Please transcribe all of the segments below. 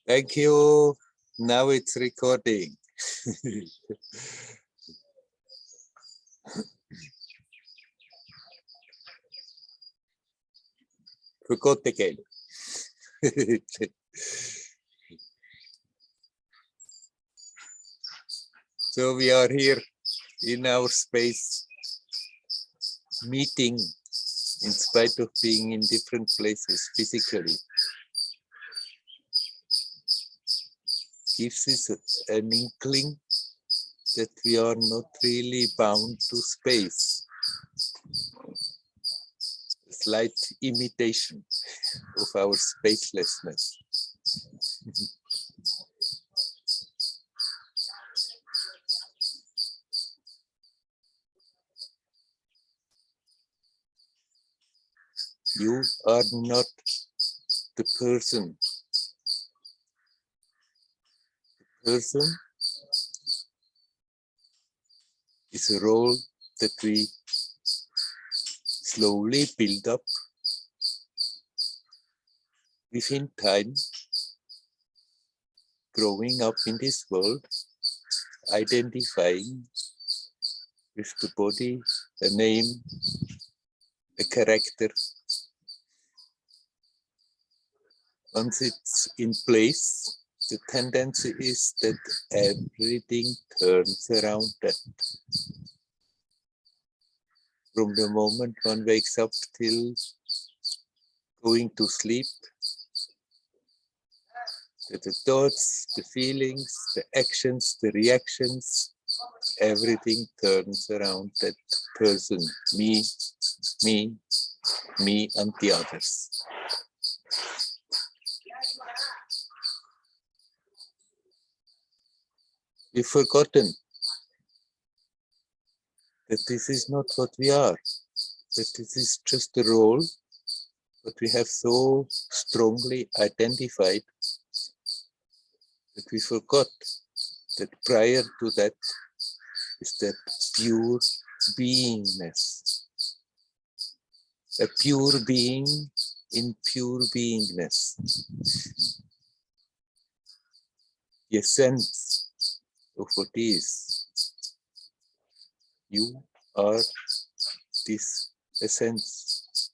Thank you. Now it's recording. Forgot again. So we are here in our space, meeting in spite of being in different places physically. Gives us an inkling that we are not really bound to space. A slight imitation of our spacelessness. You are not the person. The person is a role that we slowly build up within time, growing up in this world, identifying with the body, a name, a character. Once it's in place, the tendency is that everything turns around that. From the moment one wakes up till going to sleep, that the thoughts, the feelings, the actions, the reactions, everything turns around that person, me, me, me and the others. We've forgotten that this is not what we are, that this is just a role, but we have so strongly identified that we forgot that prior to that is that pure beingness. A pure being in pure beingness. The essence of what is. You are this essence.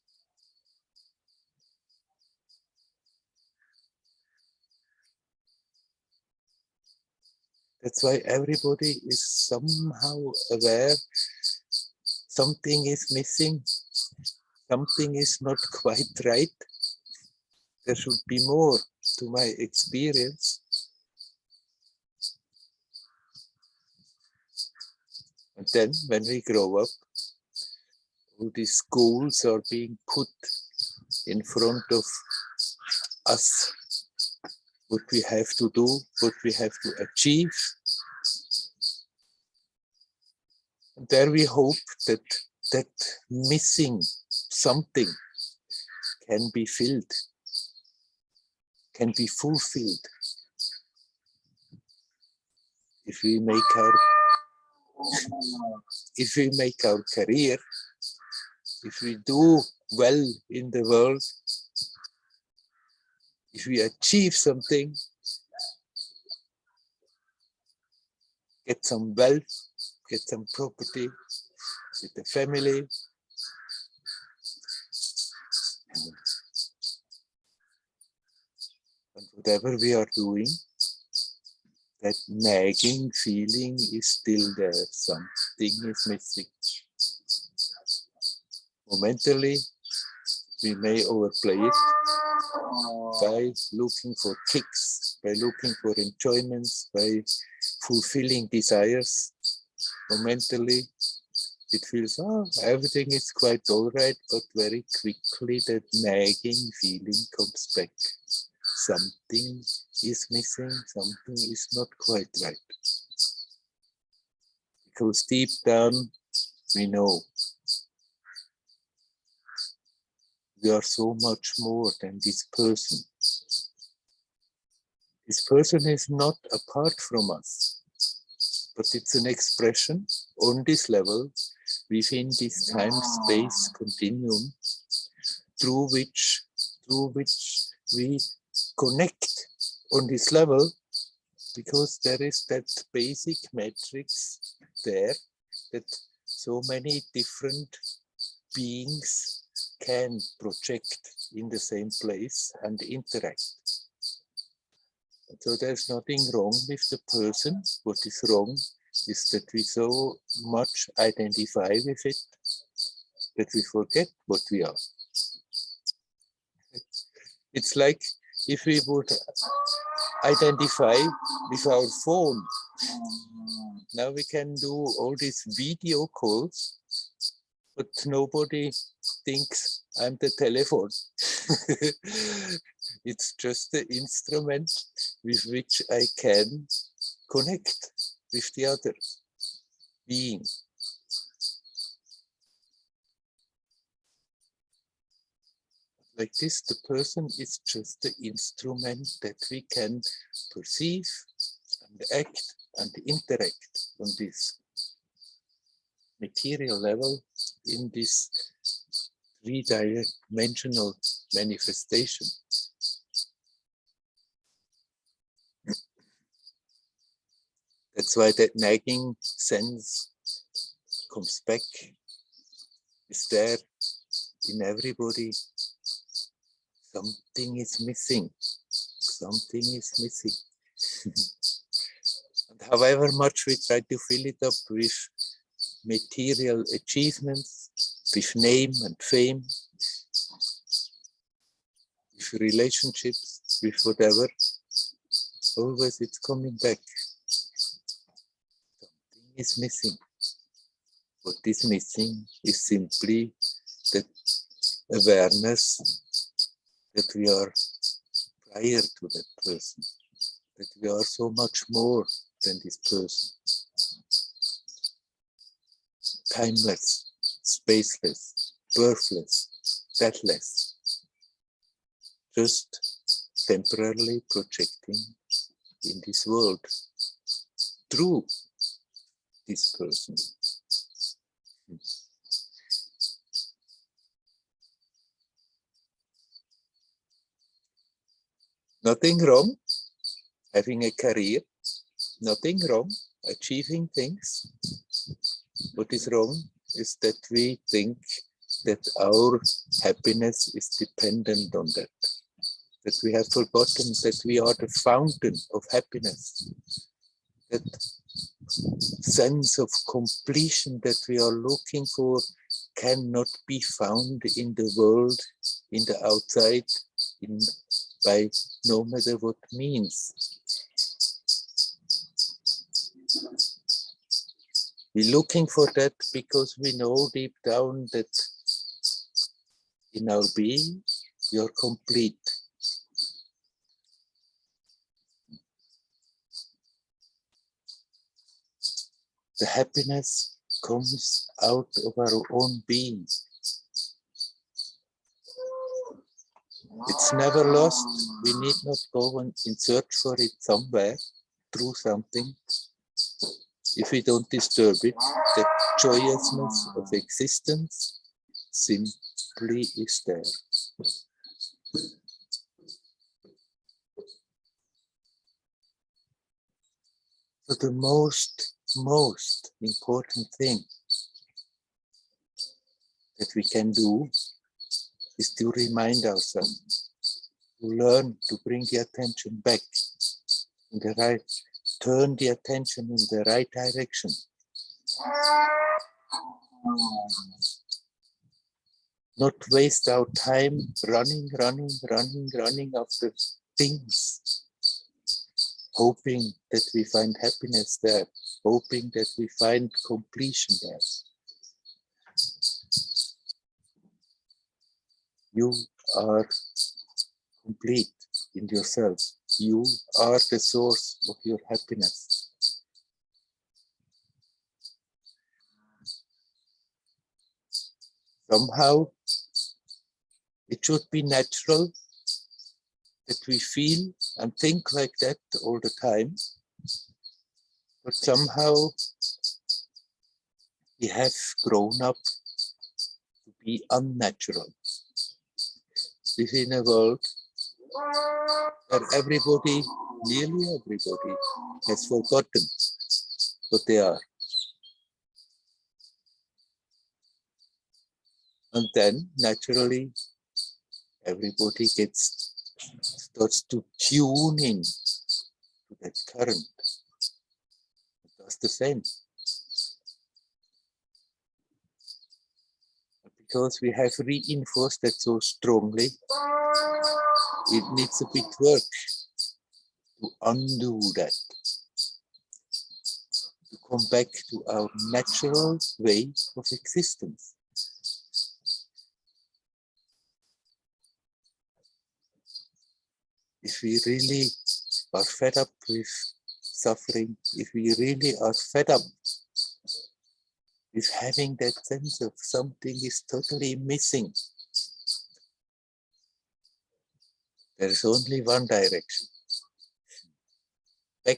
That's why everybody is somehow aware something is missing, something is not quite right. There should be more to my experience. And then when we grow up, all these goals are being put in front of us. What we have to do, what we have to achieve. And there we hope that that missing something can be filled, can be fulfilled. If we make our career, if we do well in the world, if we achieve something, get some wealth, get some property, with the family, and whatever we are doing, that nagging feeling is still there. Something is missing. Momentarily, we may overplay it by looking for kicks, by looking for enjoyments, by fulfilling desires. Momentarily, it feels, everything is quite all right, but very quickly that nagging feeling comes back. Something is missing, something is not quite right. Because deep down, we know we are so much more than this person. This person is not apart from us, but it's an expression on this level within this time-space continuum through which we connect on this level, because there is that basic matrix there, that so many different beings can project in the same place and interact. So there's nothing wrong with the person. What is wrong is that we so much identify with it that we forget what we are. It's like if we would identify with our phone. Now we can do all these video calls, but nobody thinks I'm the telephone. It's just the instrument with which I can connect with the other being. Like this, the person is just the instrument that we can perceive and act and interact on this material level in this three-dimensional manifestation. That's why that nagging sense comes back. Is there in everybody. Something is missing. Something is missing. And however much we try to fill it up with material achievements, with name and fame, with relationships, with whatever, always it's coming back. Something is missing. What is missing is simply that awareness that we are prior to that person, that we are so much more than this person. Timeless, spaceless, birthless, deathless, just temporarily projecting in this world through this person. Nothing wrong having a career, nothing wrong achieving things. What is wrong is that we think that our happiness is dependent on that. That we have forgotten that we are the fountain of happiness. That sense of completion that we are looking for cannot be found in the world, in the outside, by no matter what means. We're looking for that because we know deep down that in our being we are complete. The happiness comes out of our own being. It's never lost. We need not go in search for it somewhere through something. If we don't disturb it, the joyousness of existence simply is there. So the most important thing that we can do is to remind ourselves, to learn to bring the attention back in the right, turn the attention in the right direction. Not waste our time running after things, hoping that we find happiness there, hoping that we find completion there. You are complete in yourself. You are the source of your happiness. Somehow, it should be natural that we feel and think like that all the time. But somehow, we have grown up to be unnatural. Within a world where everybody Nearly everybody has forgotten what they are. And then, naturally, everybody starts to tune in to that current. It does the same. Because we have reinforced that so strongly, it needs a bit work to undo that, to come back to our natural way of existence. If we really are fed up with suffering, if we really are fed up with having that sense of something is totally missing, there is only one direction. Back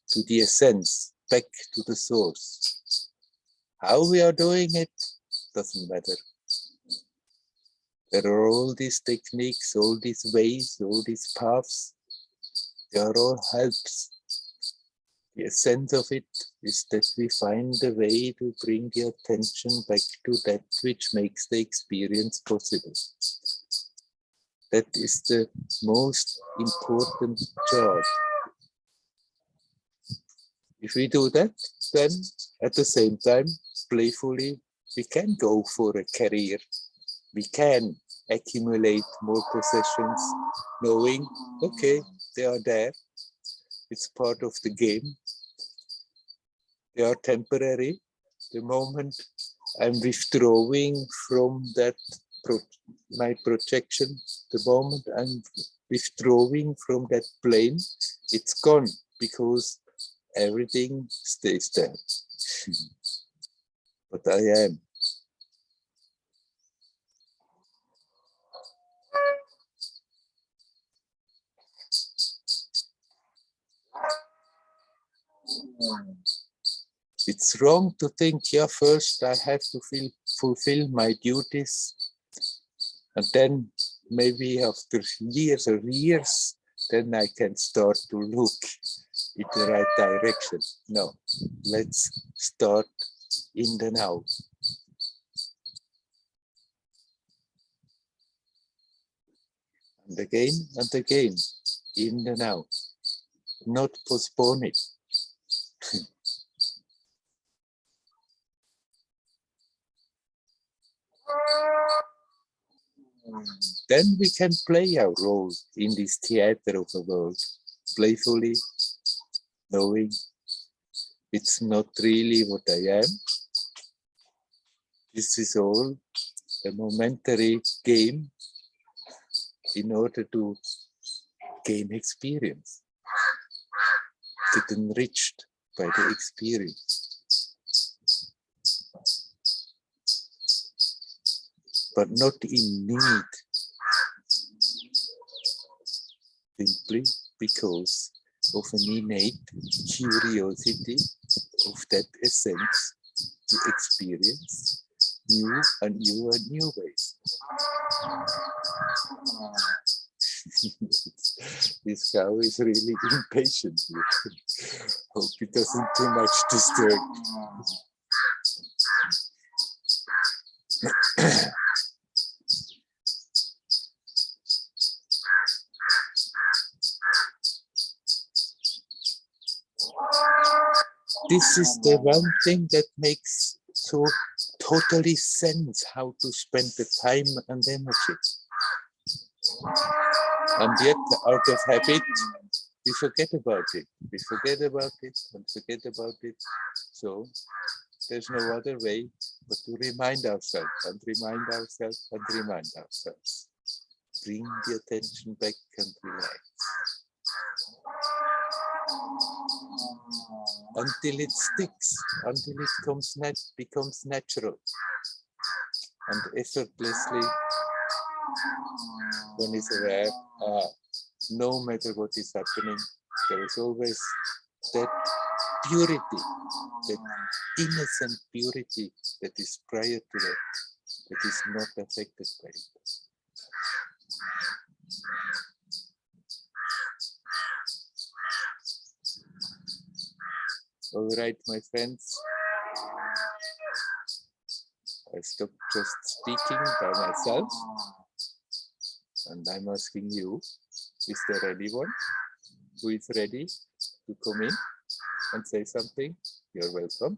to the essence, back to the source. How we are doing it doesn't matter. There are all these techniques, all these ways, all these paths. They are all helps. The essence of it is that we find a way to bring the attention back to that which makes the experience possible. That is the most important job. If we do that, then at the same time, playfully, we can go for a career. We can accumulate more possessions, knowing, okay, they are there. It's part of the game. They are temporary. The moment I'm withdrawing from that, my projection, the moment I'm withdrawing from that plane, it's gone because everything stays there. But I am. It's wrong to think, yeah, first I have to fulfill my duties, and then maybe after years or years, then I can start to look in the right direction. No, let's start in the now. And again, in the now. Not postpone it. Then we can play our role in this theater of the world, playfully, knowing it's not really what I am. This is all a momentary game in order to gain experience, get enriched by the experience. But not in need, simply because of an innate curiosity of that essence to experience new and new ways. This cow is really impatient. Hope it doesn't too much disturb. This is the one thing that makes so totally sense how to spend the time and energy. And yet, out of habit, we forget about it. We forget about it and forget about it. So there's no other way but to remind ourselves and remind ourselves and remind ourselves. Bring the attention back and relax. Until it sticks, until it becomes natural. And effortlessly, one is aware, no matter what is happening, there is always that purity, that innocent purity that is prior to that is not affected by it. All right, my friends. I stopped just speaking by myself, and I'm asking you, is there anyone who is ready to come in and say something? You're welcome.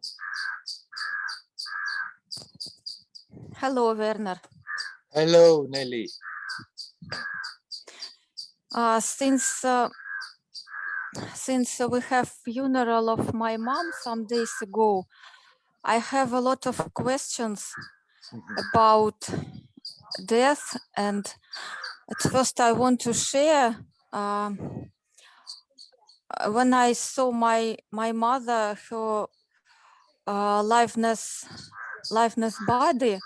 Hello, Werner. Hello, Nelly. Since we have funeral of my mom some days ago, I have a lot of questions about death, and at first I want to share. When I saw my mother, her lifeless body,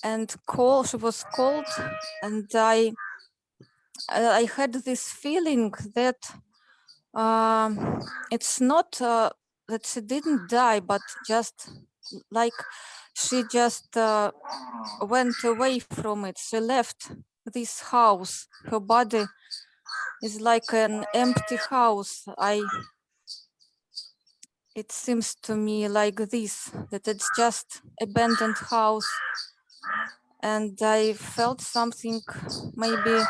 and she was cold, and I had this feeling that it's not that she didn't die, but just like she just went away from it. She left this house. Her body is like an empty house. It seems to me like this, that it's just abandoned house. And I felt something, maybe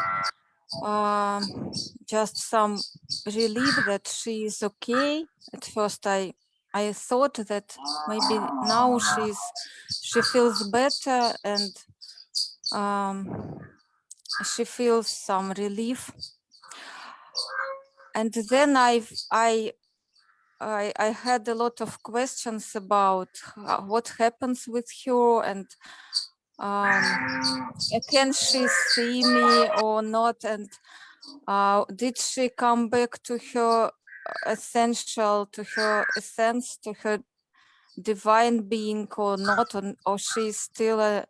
just some relief that she is okay. At first I thought that maybe now she feels better, and she feels some relief. And then I had a lot of questions about what happens with her, and can she see me or not, and did she come back to her essence, to her divine being or not, or she's still a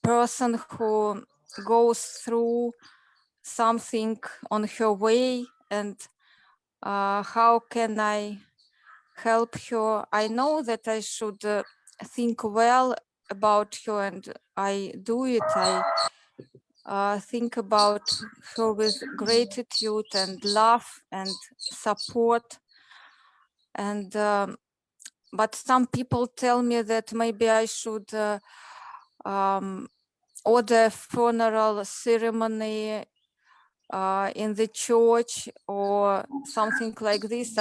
person who goes through something on her way, and how can I help her? I know that I should think well about her, and I do it. I think about her with gratitude and love and support. And but some people tell me that maybe I should order a funeral ceremony in the church or something like this.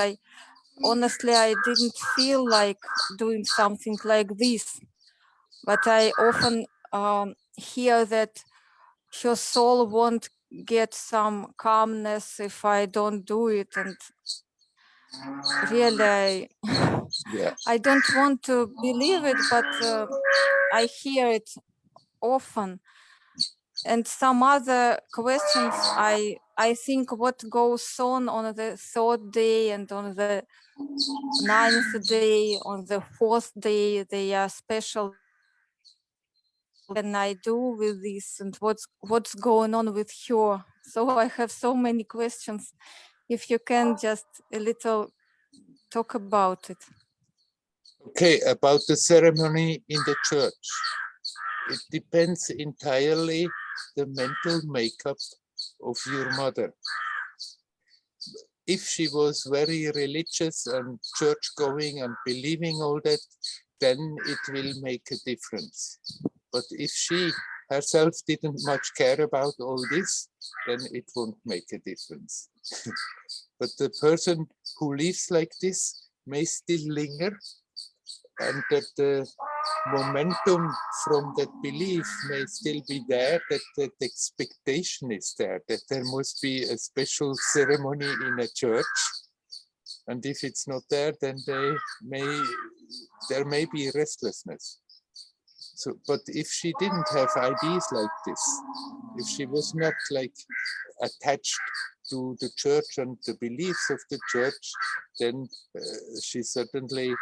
Honestly, I didn't feel like doing something like this, but I often hear that her soul won't get some calmness if I don't do it. And really, Yeah. I don't want to believe it, but I hear it often. And some other questions, I think what goes on the third day and on the 9th day, on the 4th day, they are special days. What can I do with this, and what's going on with her? So I have so many questions. If you can just a little talk about it. Okay, about the ceremony in the church. It depends entirely the mental makeup of your mother. If she was very religious and church going and believing all that, then it will make a difference. But if she herself didn't much care about all this, then it won't make a difference. But the person who lives like this may still linger, and that the momentum from that belief may still be there, that expectation is there, that there must be a special ceremony in a church. And if it's not there, then there may be restlessness. So, but if she didn't have ideas like this, if she was not like attached to the church and the beliefs of the church, then she certainly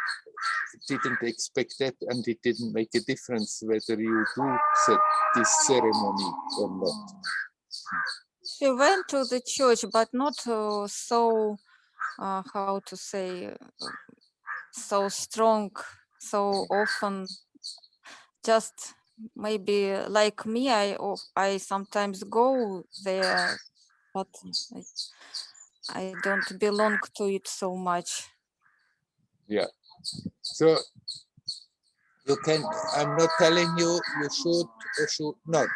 didn't expect that, and it didn't make a difference whether you do this ceremony or not. She went to the church, but not so, how to say, so strong, so often. Just maybe like me, I sometimes go there, but I don't belong to it so much. Yeah. So you can, I'm not telling you you should or should not.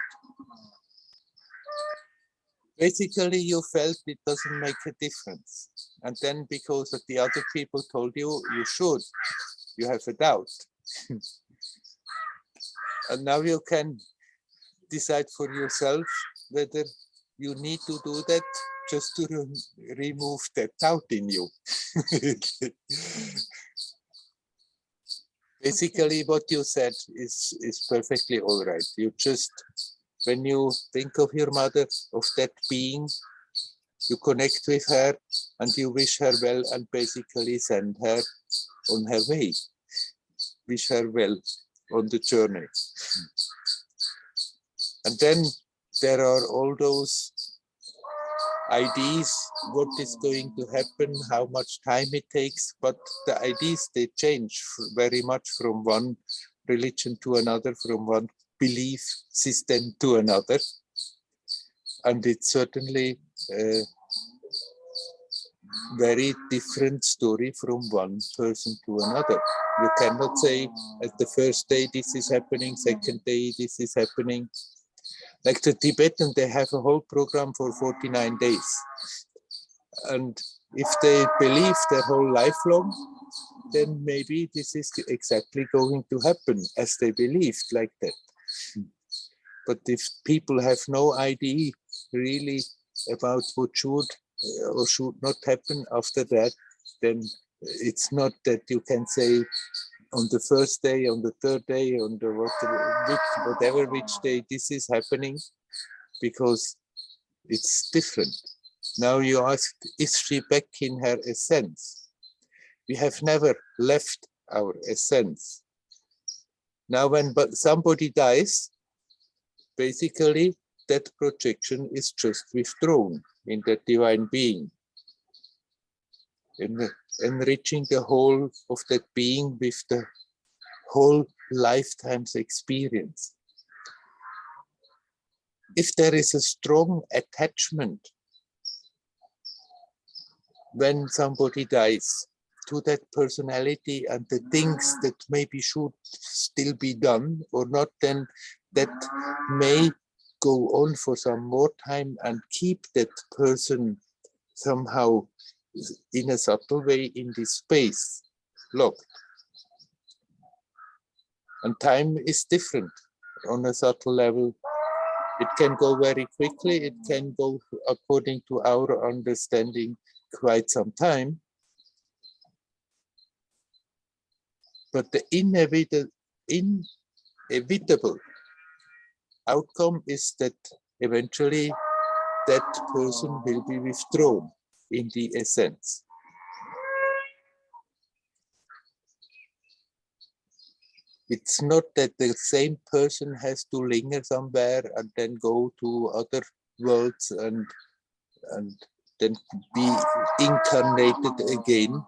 Basically, you felt it doesn't make a difference. And then because of the other people told you you should, you have a doubt. And now you can decide for yourself whether you need to do that just to remove that doubt in you. Basically, what you said is perfectly all right. You just, when you think of your mother, of that being, you connect with her and you wish her well and basically send her on her way. Wish her well on the journey. And then there are all those ideas, what is going to happen, how much time it takes, but the ideas, they change very much from one religion to another, from one belief system to another. And it's certainly a very different story from one person to another. You cannot say at the first day this is happening, second day this is happening. Like the Tibetan, they have a whole program for 49 days. And if they believe their whole life long, then maybe this is exactly going to happen as they believed, like that. But if people have no idea really about what should or should not happen after that, then it's not that you can say on the first day, on the third day, on the whatever which day this is happening, because it's different. Now you asked, is she back in her essence? We have never left our essence. Now when somebody dies, basically that projection is just withdrawn in that divine being, enriching the whole of that being with the whole lifetime's experience. If there is a strong attachment when somebody dies to that personality and the things that maybe should still be done or not, then that may go on for some more time and keep that person somehow in a subtle way in this space locked. And time is different on a subtle level. It can go very quickly. It can go, according to our understanding, quite some time. But the inevitable outcome is that eventually that person will be withdrawn in the essence. It's not that the same person has to linger somewhere and then go to other worlds and then be incarnated again.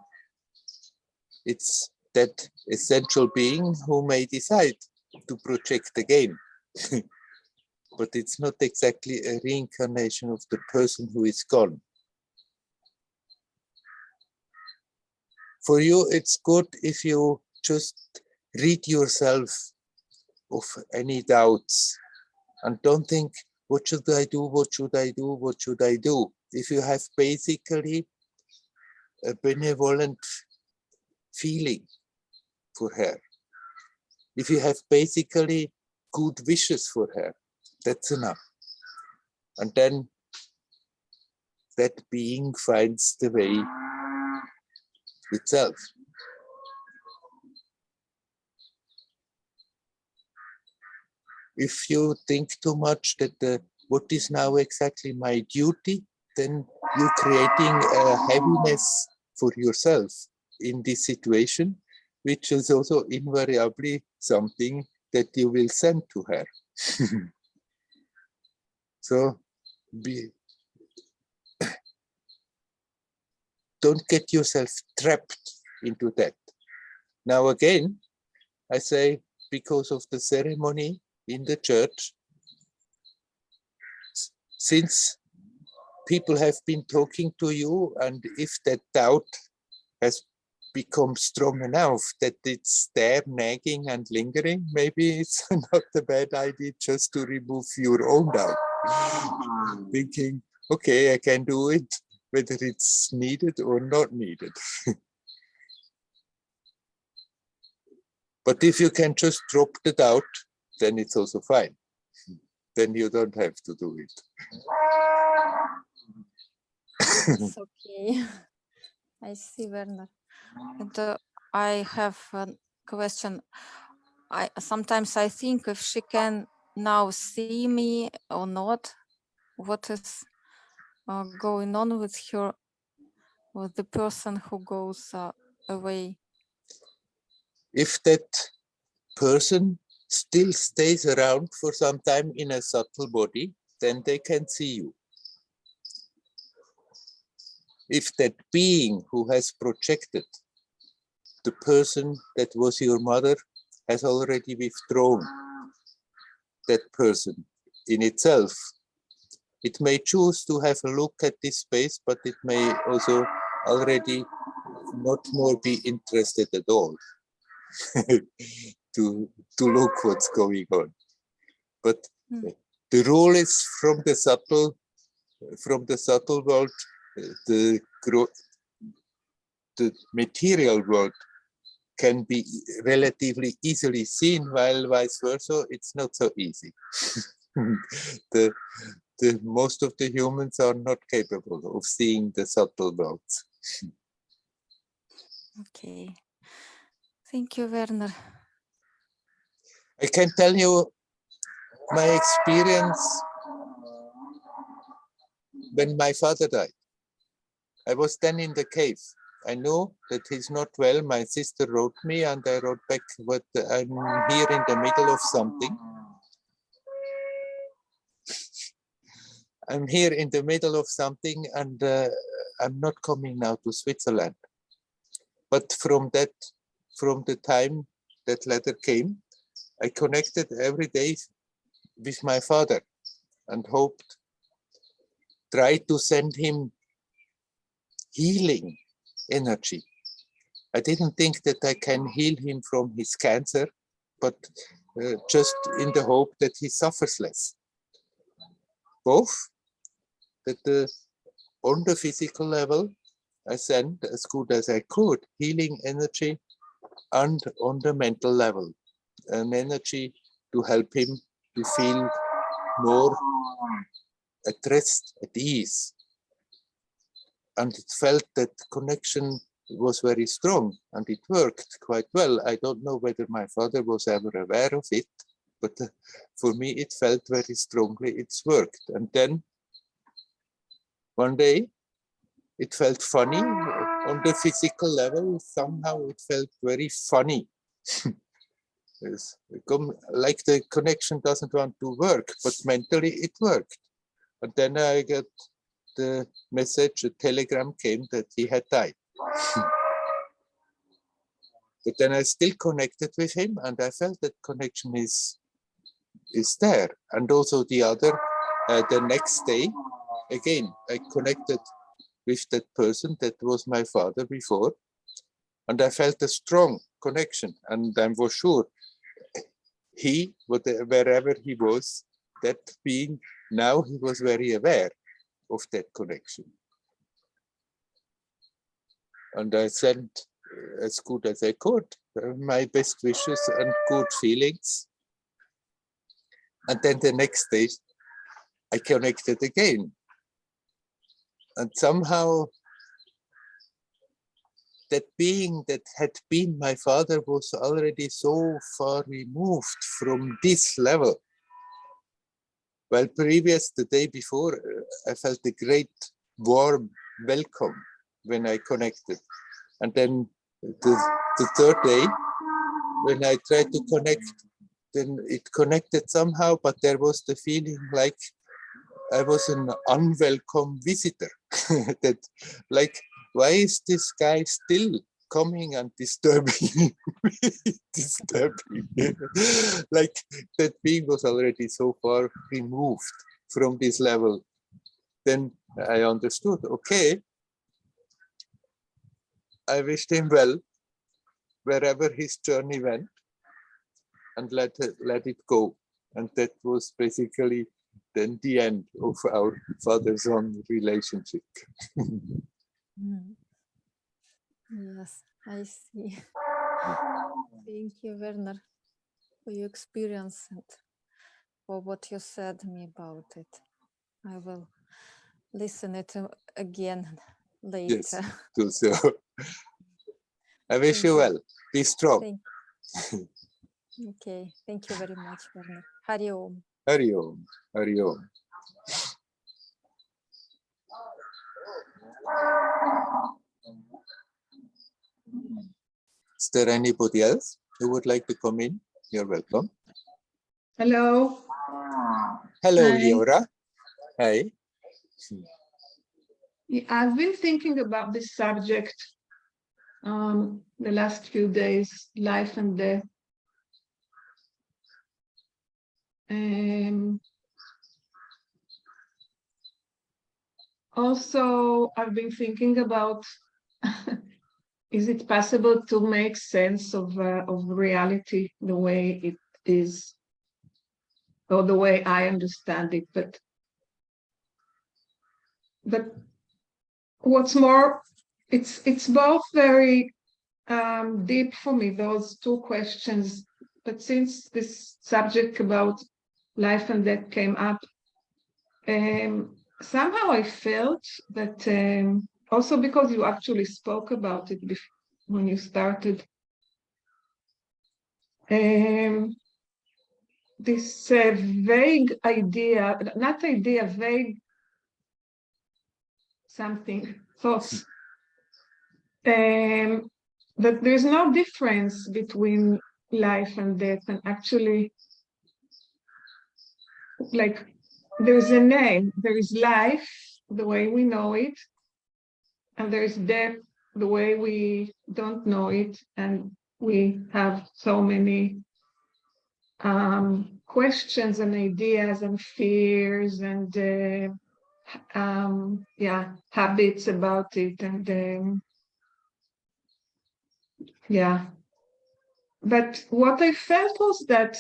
It's that essential being who may decide to project again. But it's not exactly a reincarnation of the person who is gone. For you, it's good if you just rid yourself of any doubts and don't think, what should I do? What should I do? What should I do? If you have basically a benevolent feeling for her, if you have basically good wishes for her, that's enough. And then that being finds the way itself. If you think too much that what is now exactly my duty, then you're creating a heaviness for yourself in this situation, which is also invariably something that you will send to her. So don't get yourself trapped into that. Now again, I say, because of the ceremony in the church, since people have been talking to you, and if that doubt has becomes strong enough that it's there nagging and lingering, maybe it's not a bad idea just to remove your own doubt. Thinking, okay, I can do it, whether it's needed or not needed. But if you can just drop the doubt, then it's also fine. Then you don't have to do it. It's okay. I see, Werner. And I have a question. Sometimes I think if she can now see me or not, what is going on with her, with the person who goes away. If that person still stays around for some time in a subtle body, then they can see you. If that being who has projected the person that was your mother has already withdrawn that person in itself, it may choose to have a look at this space, but it may also already not more be interested at all to look what's going on. But the rule is from the subtle world, the material world can be relatively easily seen, while vice versa, it's not so easy. Most of the humans are not capable of seeing the subtle worlds. Okay. Thank you, Werner. I can tell you my experience when my father died. I was then in the cave. I knew that he's not well. My sister wrote me and I wrote back, but I'm here in the middle of something. I'm here in the middle of something and I'm not coming now to Switzerland. But from the time that letter came, I connected every day with my father and hoped, tried to send him healing energy. I didn't think that I can heal him from his cancer, but just in the hope that he suffers less. Both that on the physical level, I sent as good as I could healing energy, and on the mental level, an energy to help him to feel more at rest, at ease. And it felt that connection was very strong and it worked quite well. I don't know whether my father was ever aware of it, but for me it felt very strongly it's worked. And then one day it felt funny on the physical level. Somehow it felt very funny. Like the connection doesn't want to work, but mentally it worked. And then I got the message, a telegram came that he had died. But then I still connected with him and I felt that connection is there. And also the next day, again, I connected with that person that was my father before. And I felt a strong connection. And I was sure he, wherever he was, that being, now he was very aware of that connection. And I sent as good as I could my best wishes and good feelings. And then the next day I connected again. And somehow that being that had been my father was already so far removed from this level. Well, the day before, I felt a great warm welcome when I connected. And then the third day, when I tried to connect, then it connected somehow, but there was the feeling like I was an unwelcome visitor. That, like, why is this guy still coming and disturbing me? Like that being was already so far removed from this level. Then I understood, okay, I wished him well, wherever his journey went and let it go. And that was basically then the end of our father-son relationship. Yes, I see. Thank you, Werner, for your experience and for what you said me about it. I will listen it again later. Yes, so I wish you well. Be strong. Okay, thank you very much, Werner. Hari Om. Hari Om. Hari Om. Is there anybody else who would like to come in? You're welcome. Hello. Hello, Hi. Leora. Hi. I've been thinking about this subject the last few days, life and death. Also, I've been thinking about is it possible to make sense of reality the way it is, or the way I understand it? But what's more, it's both very deep for me, those two questions. But since this subject about life and death came up, somehow I felt that, also because you actually spoke about it when you started, this vague idea, not idea, vague something, thoughts, that there's no difference between life and death, and actually, like, there's a name, there is life, the way we know it, and there is death, the way we don't know it, and we have so many questions and ideas and fears and habits about it, and but what I felt was that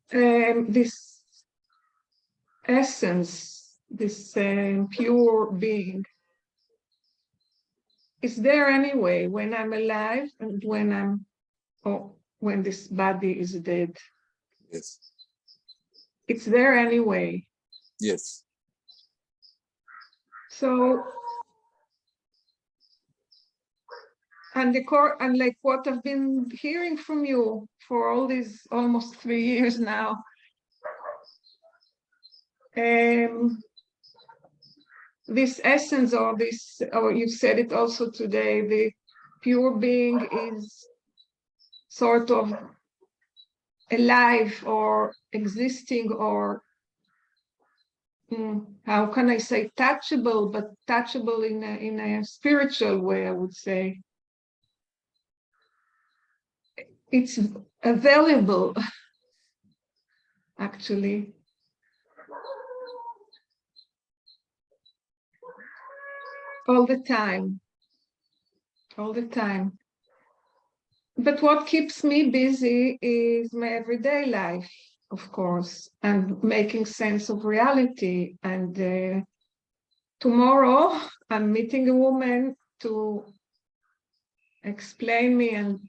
this essence, this pure being, is there anyway when I'm alive and when this body is dead. Yes. It's there anyway. Yes. So, and like what I've been hearing from you for all these almost 3 years now, this essence, or you said it also today, the pure being is sort of alive or existing, or how can I say, touchable, but touchable in a spiritual way, I would say. It's available, actually. All the time. But what keeps me busy is my everyday life, of course, and making sense of reality. And tomorrow I'm meeting a woman to explain me and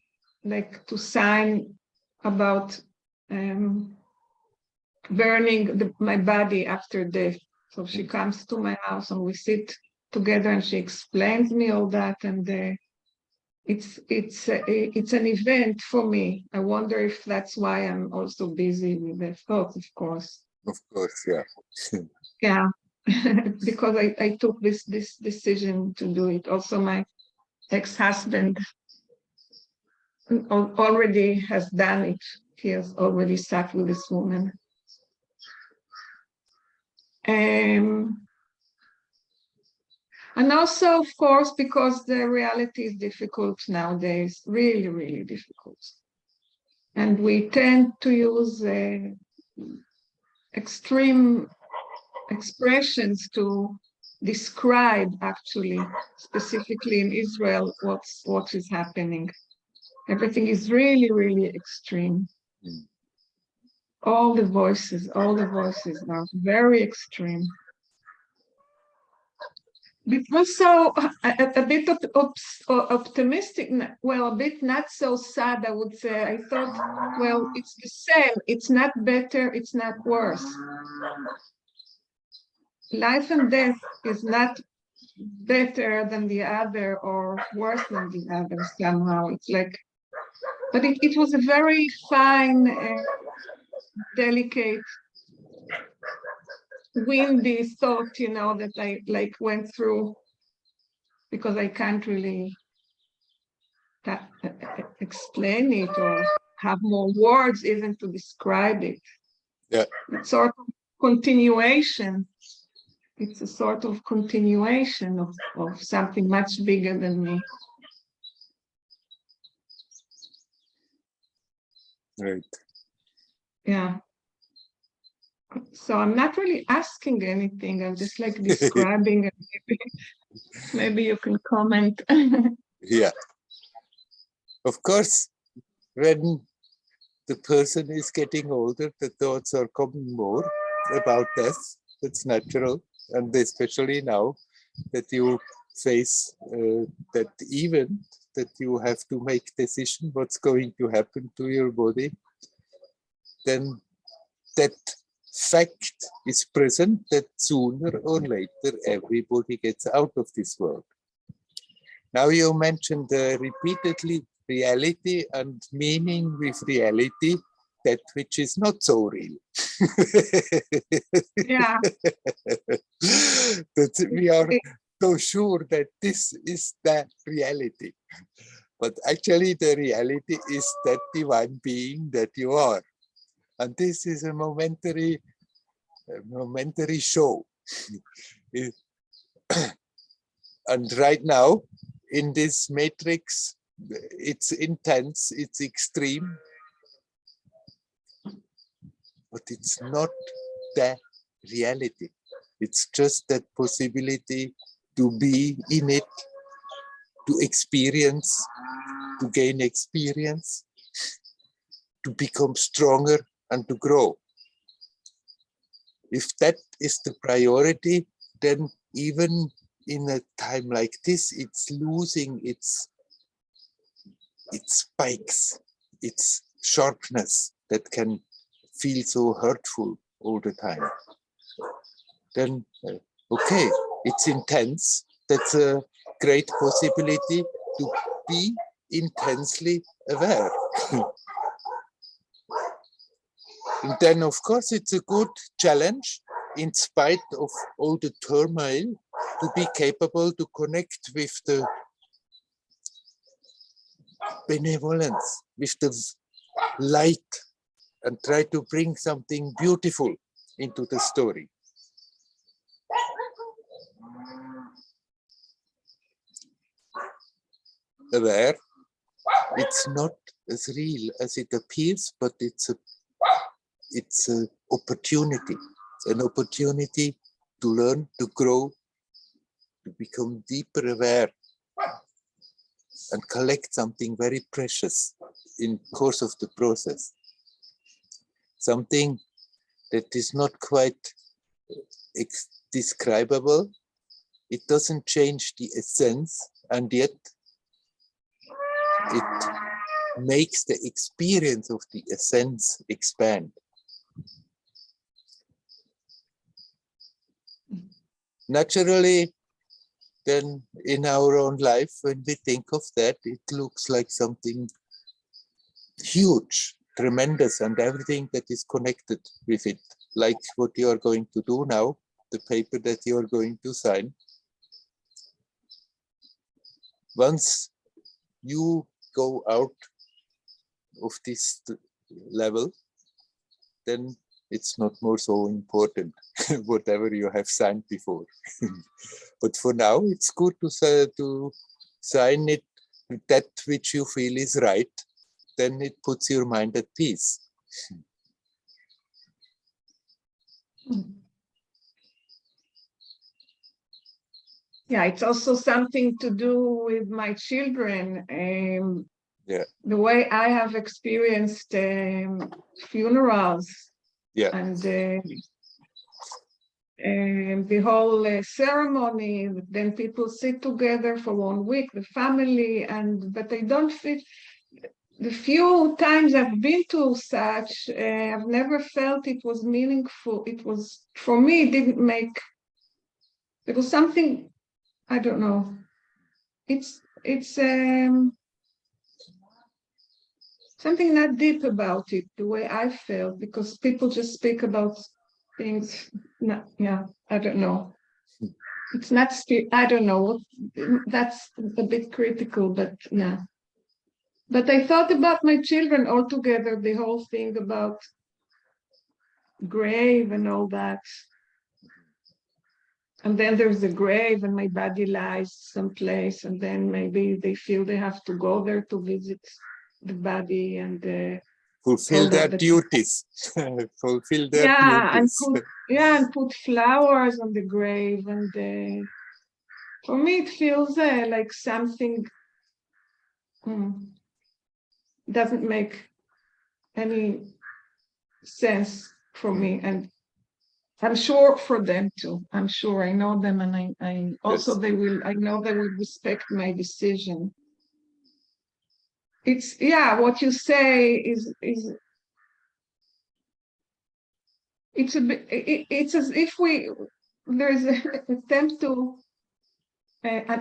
like to sign about burning my body after death. So she comes to my house and we sit together and she explains me all that, and it's an event for me. I wonder if that's why I'm also busy with the thoughts, of course. Of course, yeah. Yeah, because I took this decision to do it. Also, my ex-husband already has done it. He has already sat with this woman. And also, of course, because the reality is difficult nowadays, really, really difficult. And we tend to use extreme expressions to describe actually, specifically in Israel, what is happening. Everything is really, really extreme. All the voices are very extreme. It was so a bit optimistic, well, a bit not so sad, I would say. I thought, well, it's the same. It's not better, it's not worse. Life and death is not better than the other or worse than the other somehow. It's like, but it was a very fine, delicate, windy thought, you know, that I like went through, because I can't really explain it or have more words even to describe it. Yeah. It's sort of continuation. It's a sort of continuation of something much bigger than me. Right. Yeah. So I'm not really asking anything. I'm just like describing, and maybe you can comment. Yeah. Of course, when the person is getting older, the thoughts are coming more about death. That's natural. And especially now that you face that event, that you have to make decision what's going to happen to your body, then that fact is present that sooner or later everybody gets out of this world. Now you mentioned repeatedly reality and meaning with reality, that which is not so real. Yeah. That we are so sure that this is the reality. But actually the reality is that divine being that you are. And this is a momentary show. And right now, in this matrix, it's intense, it's extreme, but it's not the reality. It's just that possibility to be in it, to experience, to gain experience, to become stronger and to grow. If that is the priority, then even in a time like this, it's losing its spikes, its sharpness that can feel so hurtful all the time. Then, okay, it's intense. That's a great possibility to be intensely aware. And then, of course, it's a good challenge, in spite of all the turmoil, to be capable to connect with the benevolence, with the light, and try to bring something beautiful into the story. Aware, it's not as real as it appears, but it's an opportunity. It's an opportunity to learn, to grow, to become deeper aware, and collect something very precious in course of the process. Something that is not quite describable. It doesn't change the essence, and yet it makes the experience of the essence expand. Naturally, then in our own life, when we think of that, it looks like something huge, tremendous, and everything that is connected with it, like what you are going to do now, the paper that you are going to sign. Once you go out of this level, then it's not more so important, whatever you have signed before. But for now, it's good to sign it, that which you feel is right, then it puts your mind at peace. yeah, it's also something to do with my children. Yeah. The way I have experienced funerals and the whole ceremony, then people sit together for 1 week, the family, but I don't feel, the few times I've been to such, I've never felt it was meaningful. It was, for me, it didn't make, it was something, I don't know. It's something not deep about it, the way I felt, because people just speak about things. I don't know. It's not, I don't know. That's a bit critical, but yeah. But I thought about my children altogether, the whole thing about grave and all that. And then there's a grave and my body lies someplace, and then maybe they feel they have to go there to visit the body and fulfill their duties. Fulfill their duties. And put flowers on the grave. And for me, it feels like something doesn't make any sense for me. And I'm sure for them too. I'm sure I know them, and I also I know they will respect my decision. It's, what you say is it's a bit, it's as if there's an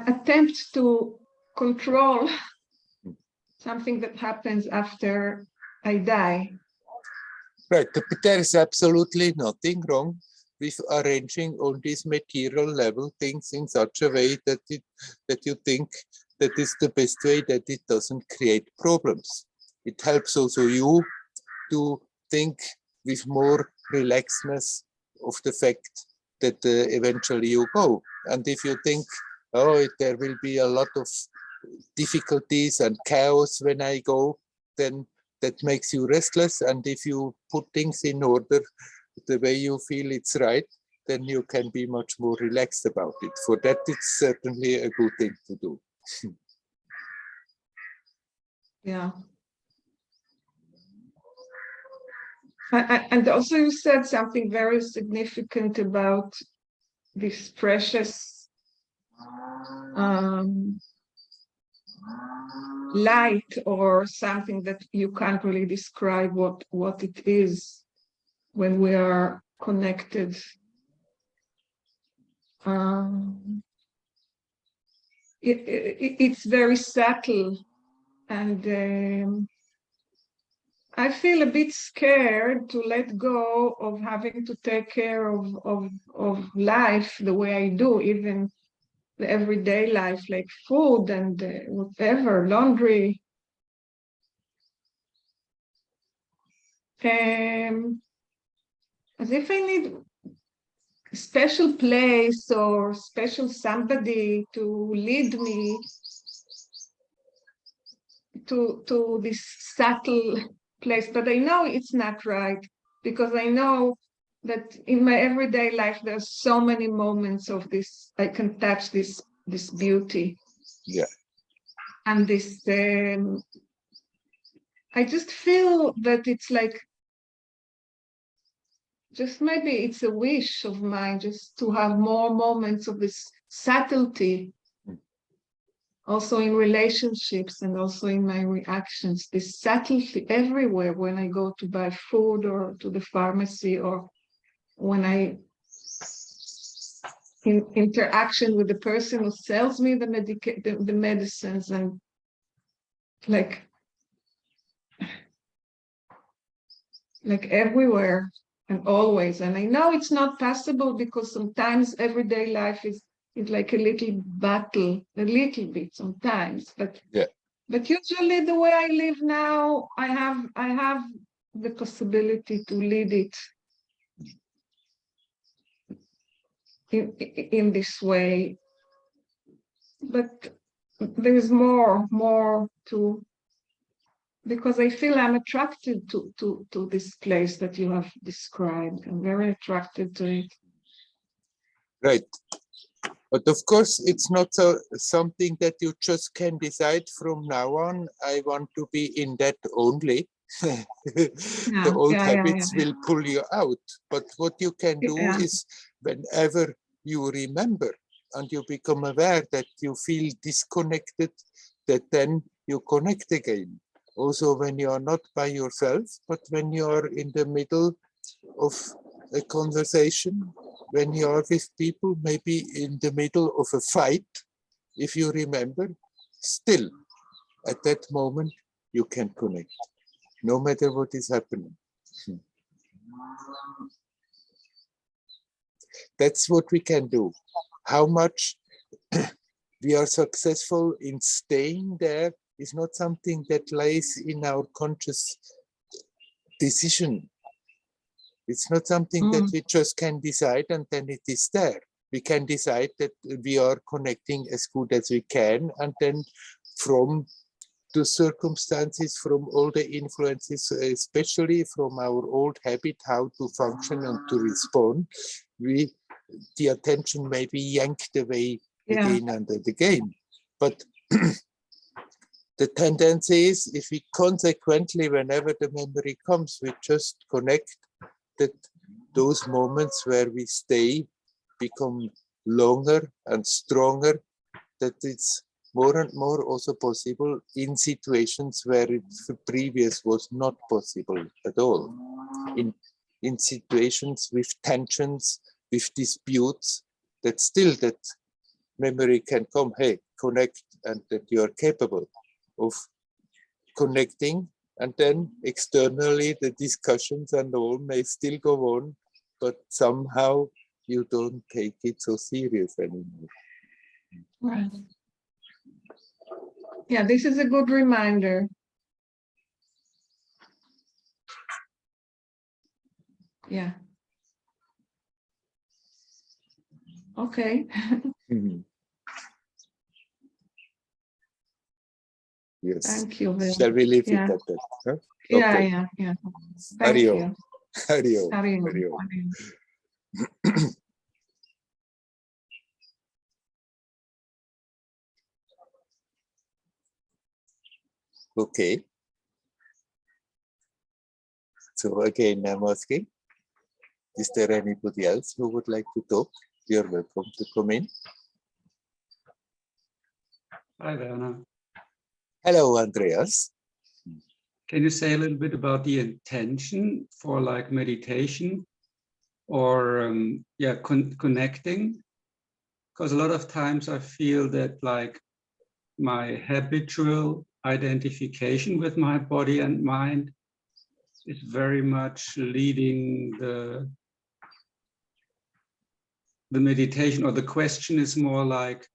attempt to control something that happens after I die. Right, but there is absolutely nothing wrong with arranging on this material level things in such a way that you think that is the best way, that it doesn't create problems. It helps also you to think with more relaxedness of the fact that eventually you go. And if you think, oh, there will be a lot of difficulties and chaos when I go, then that makes you restless. And if you put things in order the way you feel it's right, then you can be much more relaxed about it. For that, it's certainly a good thing to do. Yeah. And also you said something very significant about this precious light, or something that you can't really describe what it is when we are connected. It's very subtle, and I feel a bit scared to let go of having to take care of life the way I do, even the everyday life, like food and whatever, laundry. As if I need a special place or special somebody to lead me to this subtle place. But I know it's not right, because I know that in my everyday life there's so many moments of this, I can touch this beauty. Yeah. And this I just feel that it's like, just maybe it's a wish of mine, just to have more moments of this subtlety, also in relationships and also in my reactions, this subtlety everywhere, when I go to buy food or to the pharmacy, or when I in interaction with the person who sells me the medicines, and like everywhere and always. And I know it's not possible, because sometimes everyday life is like a little battle, a little bit sometimes, but usually the way I live now, I have the possibility to lead it in this way. But there is more to, because I feel I'm attracted to this place that you have described. I'm very attracted to it. Right. But of course, it's not something that you just can decide from now on. I want to be in that only. The old habits will pull you out. But what you can do is whenever you remember and you become aware that you feel disconnected, that then you connect again. Also when you are not by yourself, but when you are in the middle of a conversation, when you are with people, maybe in the middle of a fight, if you remember, still at that moment you can connect, no matter what is happening. That's what we can do. How much we are successful in staying there is not something that lies in our conscious decision. It's not something that we just can decide and then it is there. We can decide that we are connecting as good as we can, and then from the circumstances, from all the influences, especially from our old habit, how to function and to respond, the attention may be yanked away again and again. But the tendency is, if we consequently, whenever the memory comes, we just connect, that those moments where we stay become longer and stronger, that it's more and more also possible in situations where it previous was not possible at all. In situations with tensions, with disputes, that still that memory can come, hey, connect, and that you are capable of connecting. And then externally, the discussions and all may still go on, but somehow you don't take it so serious anymore. Right. Yeah, this is a good reminder. Yeah. Okay. Yes. Thank you. Shall we leave it at that? Huh? Okay. Yeah. Thank you. Hario. Hario. Okay. So again, I'm asking, is there anybody else who would like to talk? You're welcome to come in. Hi, Werner. Hello, Andreas. Can you say a little bit about the intention for like meditation or connecting? Because a lot of times I feel that like my habitual identification with my body and mind is very much leading the meditation, or the question is more like,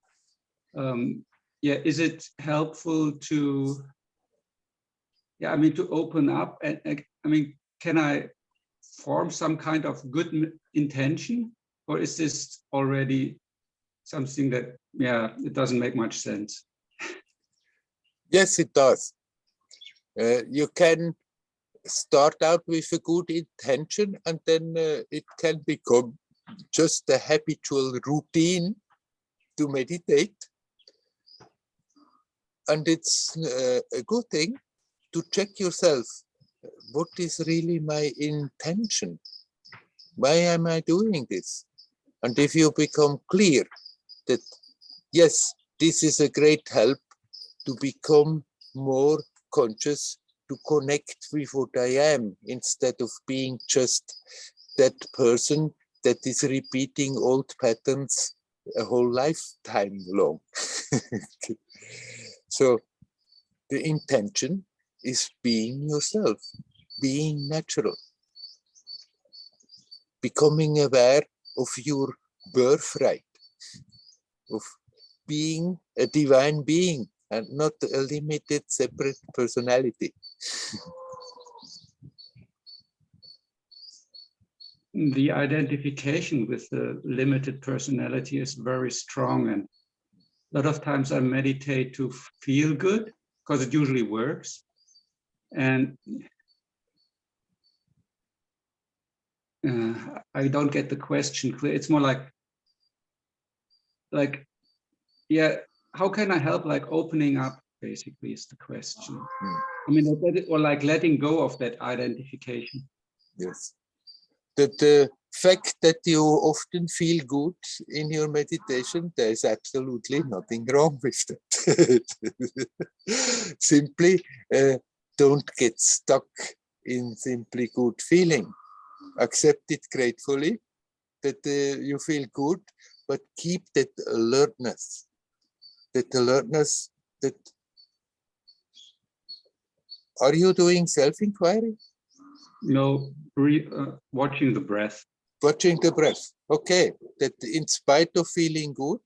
is it helpful to, to open up? And can I form some kind of good intention, or is this already something that, it doesn't make much sense? Yes, it does. You can start out with a good intention, and then it can become just a habitual routine to meditate. And it's a good thing to check yourself. What is really my intention? Why am I doing this? And if you become clear that, yes, this is a great help to become more conscious, to connect with what I am, instead of being just that person that is repeating old patterns a whole lifetime long. So the intention is being yourself, being natural, becoming aware of your birthright, of being a divine being and not a limited separate personality. The identification with the limited personality is very strong, and a lot of times I meditate to feel good, because it usually works. And I don't get the question clear. It's more like, like, yeah, how can I help, like opening up, basically, is the question. I mean, or like letting go of that identification. Yes. That the fact that you often feel good in your meditation, there is absolutely nothing wrong with that. Simply don't get stuck in simply good feeling. Accept it gratefully that you feel good, but keep that alertness. That alertness, that are you doing self-inquiry? No, watching the breath. Watching the breath. Okay, that in spite of feeling good,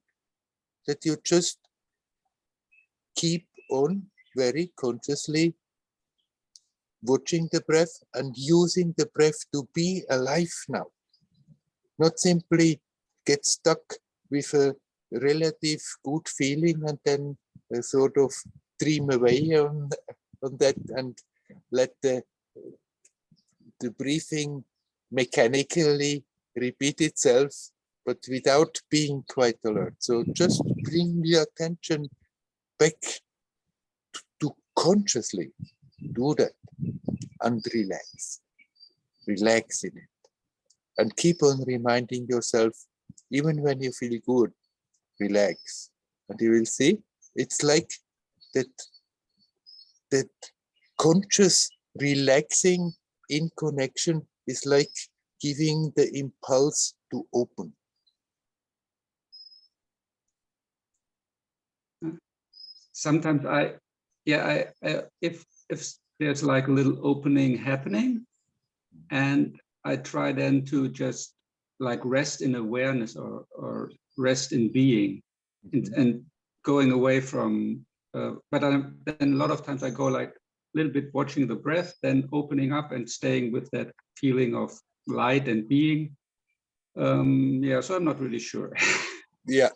that you just keep on very consciously watching the breath and using the breath to be alive now. Not simply get stuck with a relative good feeling and then sort of dream away on that and let the breathing mechanically repeat itself, but without being quite alert. So just bring your attention back to consciously do that and relax. Relax in it. And keep on reminding yourself, even when you feel good, relax. And you will see, it's like that conscious relaxing in connection is like giving the impulse to open. Sometimes if there's like a little opening happening, and I try then to just like rest in awareness or rest in being, and going away from, but then a lot of times I go like a little bit watching the breath, then opening up and staying with that feeling of light and being. Yeah, so I'm not really sure. Yeah.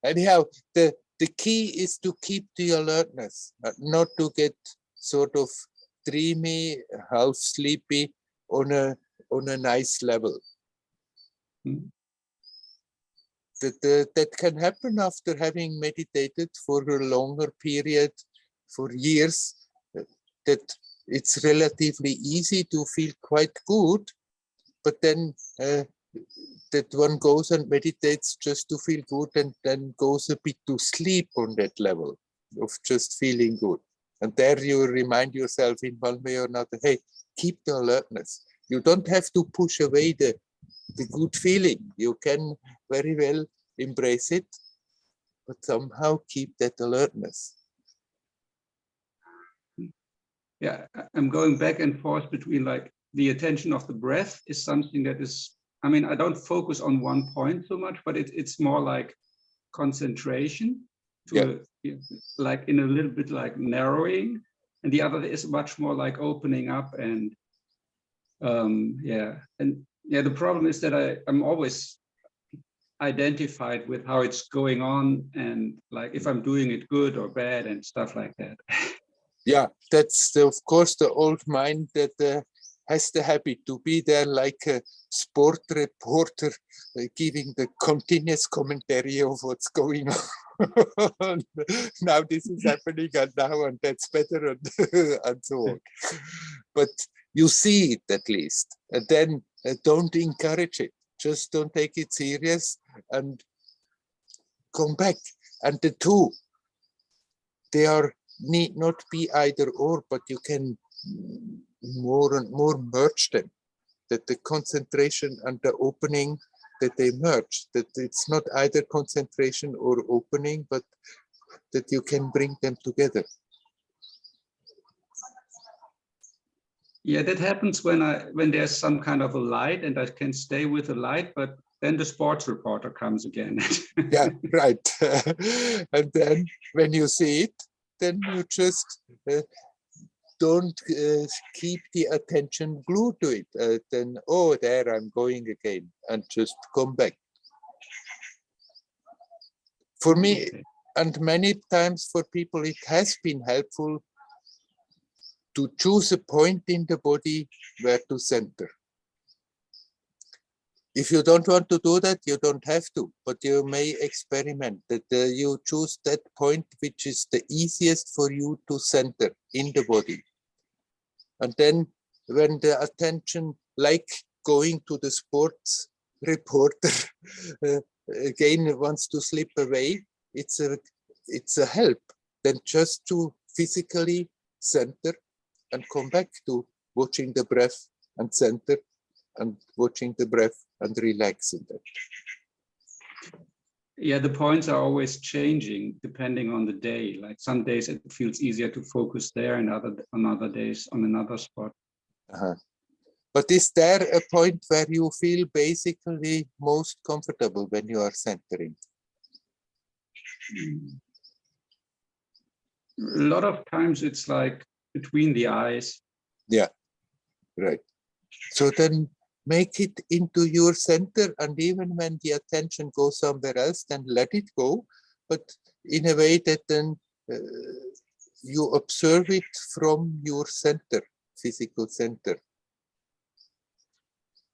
Anyhow, the key is to keep the alertness, not to get sort of dreamy, half sleepy on a nice level. That can happen after having meditated for a longer period, for years, that it's relatively easy to feel quite good, but then that one goes and meditates just to feel good and then goes a bit to sleep on that level of just feeling good. And there you remind yourself in one way or another, hey, keep the alertness. You don't have to push away the good feeling. You can very well embrace it, but somehow keep that alertness. Yeah, I'm going back and forth between like the attention of the breath is something that is, I mean, I don't focus on one point so much, but it's more like concentration to like in a little bit like narrowing, and the other is much more like opening up and the problem is that I'm always identified with how it's going on and like if I'm doing it good or bad and stuff like that. Yeah, that's of course the old mind that has the habit to be there like a sport reporter giving the continuous commentary of what's going on. Now this is happening and now and that's better and so on. But you see it at least, and then don't encourage it. Just don't take it serious and come back. And the two, they are need not be either or, but you can more and more merge them, that the concentration and the opening, that they merge, that it's not either concentration or opening, but that you can bring them together. Yeah, that happens when there's some kind of a light and I can stay with the light, but then the sports reporter comes again. Yeah, right. And then when you see it, then you just don't keep the attention glued to it. Then, oh, there I'm going again, and just come back. For me, and many times for people, it has been helpful to choose a point in the body where to center. If you don't want to do that, you don't have to, but you may experiment that you choose that point which is the easiest for you to center in the body. And then when the attention, like going to the sports reporter, again wants to slip away, it's a help then just to physically center and come back to watching the breath and center and watching the breath and relaxing that. Yeah, the points are always changing depending on the day. Like some days it feels easier to focus there, and on other days on another spot. But is there a point where you feel basically most comfortable when you are centering? A lot of times it's like between the eyes. Yeah, right. So then make it into your center, and even when the attention goes somewhere else, then let it go, but in a way that then you observe it from your center, physical center.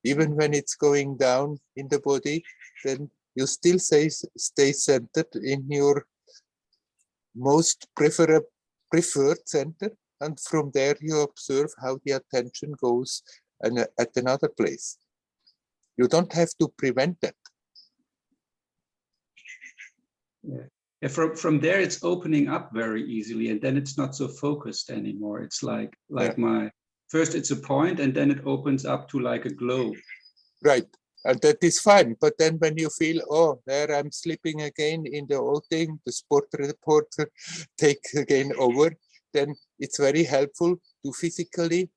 Even when it's going down in the body, then you still stay centered in your most preferred center, and from there you observe how the attention goes at another place. You don't have to prevent that. Yeah. From there it's opening up very easily, and then it's not so focused anymore. It's like yeah. First it's a point, and then it opens up to like a globe. Right, and that is fine. But then when you feel, oh, there I'm slipping again in the old thing, the sport reporter take again over, then it's very helpful to physically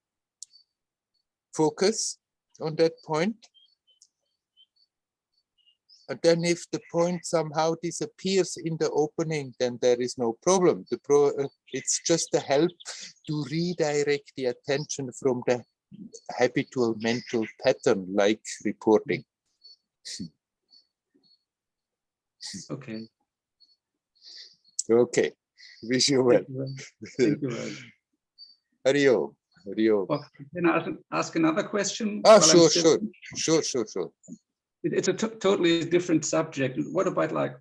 focus on that point. And then if the point somehow disappears in the opening, then there is no problem. It's just a help to redirect the attention from the habitual mental pattern, like reporting. Okay. Okay. Wish you well. Thank you well. Hario. Oh, can I ask another question? Sure. It's a totally different subject. What about like,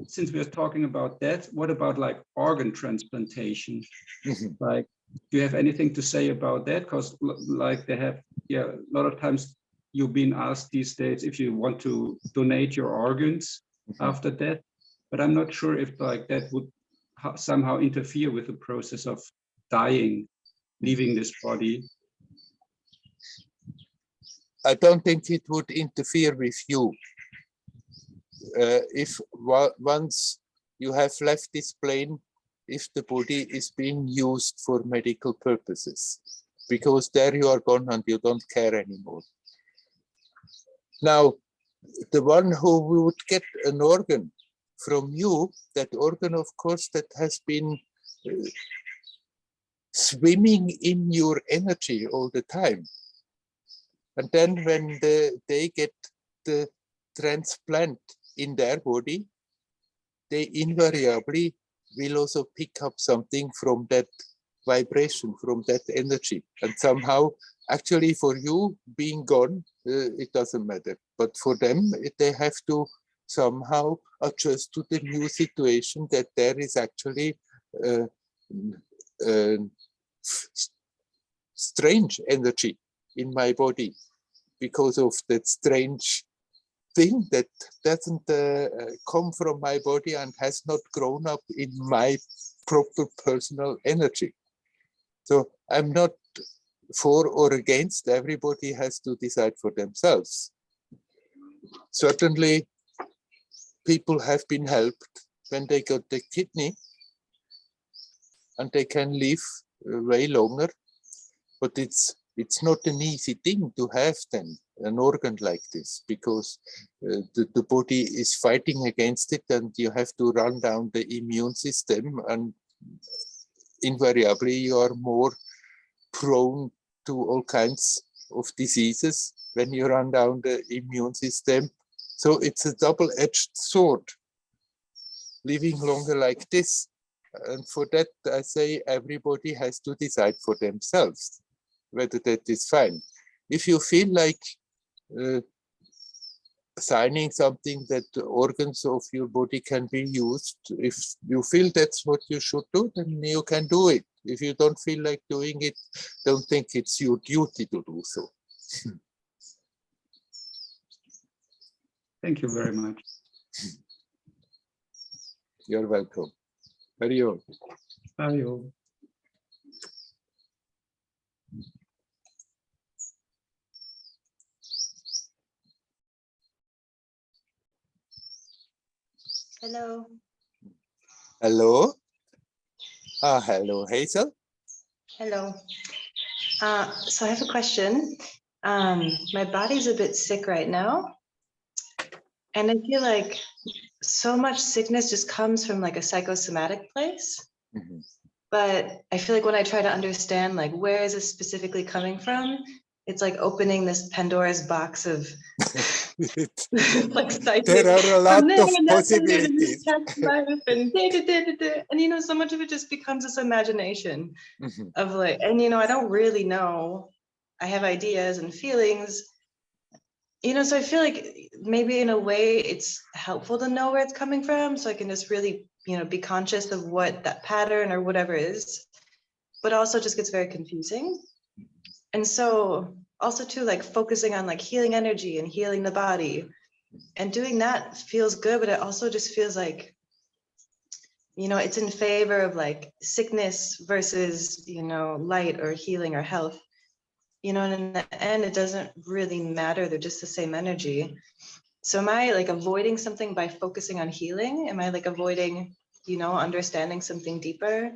since we're talking about death, what about like organ transplantation? Like, do you have anything to say about that? Because like they have, yeah, a lot of times you've been asked these days if you want to donate your organs after death, but I'm not sure if like that would somehow interfere with the process of dying, leaving this body. I don't think it would interfere with you. If once you have left this plane, if the body is being used for medical purposes, because there you are gone and you don't care anymore. Now, the one who would get an organ from you, that organ, of course, that has been swimming in your energy all the time. And then when they get the transplant in their body, they invariably will also pick up something from that vibration, from that energy. And somehow, actually for you being gone, it doesn't matter. But for them, they have to somehow adjust to the new situation that there is actually strange energy in my body because of that strange thing that doesn't come from my body and has not grown up in my proper personal energy. So I'm not for or against. Everybody has to decide for themselves. Certainly, people have been helped when they got the kidney and they can live way longer, but it's not an easy thing to have then an organ like this, because the body is fighting against it and you have to run down the immune system, and invariably you are more prone to all kinds of diseases when you run down the immune system. So it's a double-edged sword, living longer like this. And for that, I say everybody has to decide for themselves whether that is fine. If you feel like assigning something that the organs of your body can be used. If you feel that's what you should do, then you can do it. If you don't feel like doing it, don't think it's your duty to do so. Thank you very much. You're welcome. Very well. Ayo. Hello. Hello. Hello, Hazel. Hello. So I have a question. My body's a bit sick right now. And I feel like so much sickness just comes from like a psychosomatic place. Mm-hmm. But I feel like when I try to understand like where is this specifically coming from, it's like opening this Pandora's box of like psychic. There are a lot of and possibilities. And you know, so much of it just becomes this imagination Mm-hmm. of like, and you know, I don't really know. I have ideas and feelings, you know, so I feel like maybe in a way it's helpful to know where it's coming from, so I can just really, you know, be conscious of what that pattern or whatever is, but also just gets very confusing. And so also too, like focusing on like healing energy and healing the body and doing that feels good, but it also just feels like, you know, it's in favor of like sickness versus, you know, light or healing or health. You know, and in the end, it doesn't really matter. They're just the same energy. So am I like avoiding something by focusing on healing? Am I like avoiding, you know, understanding something deeper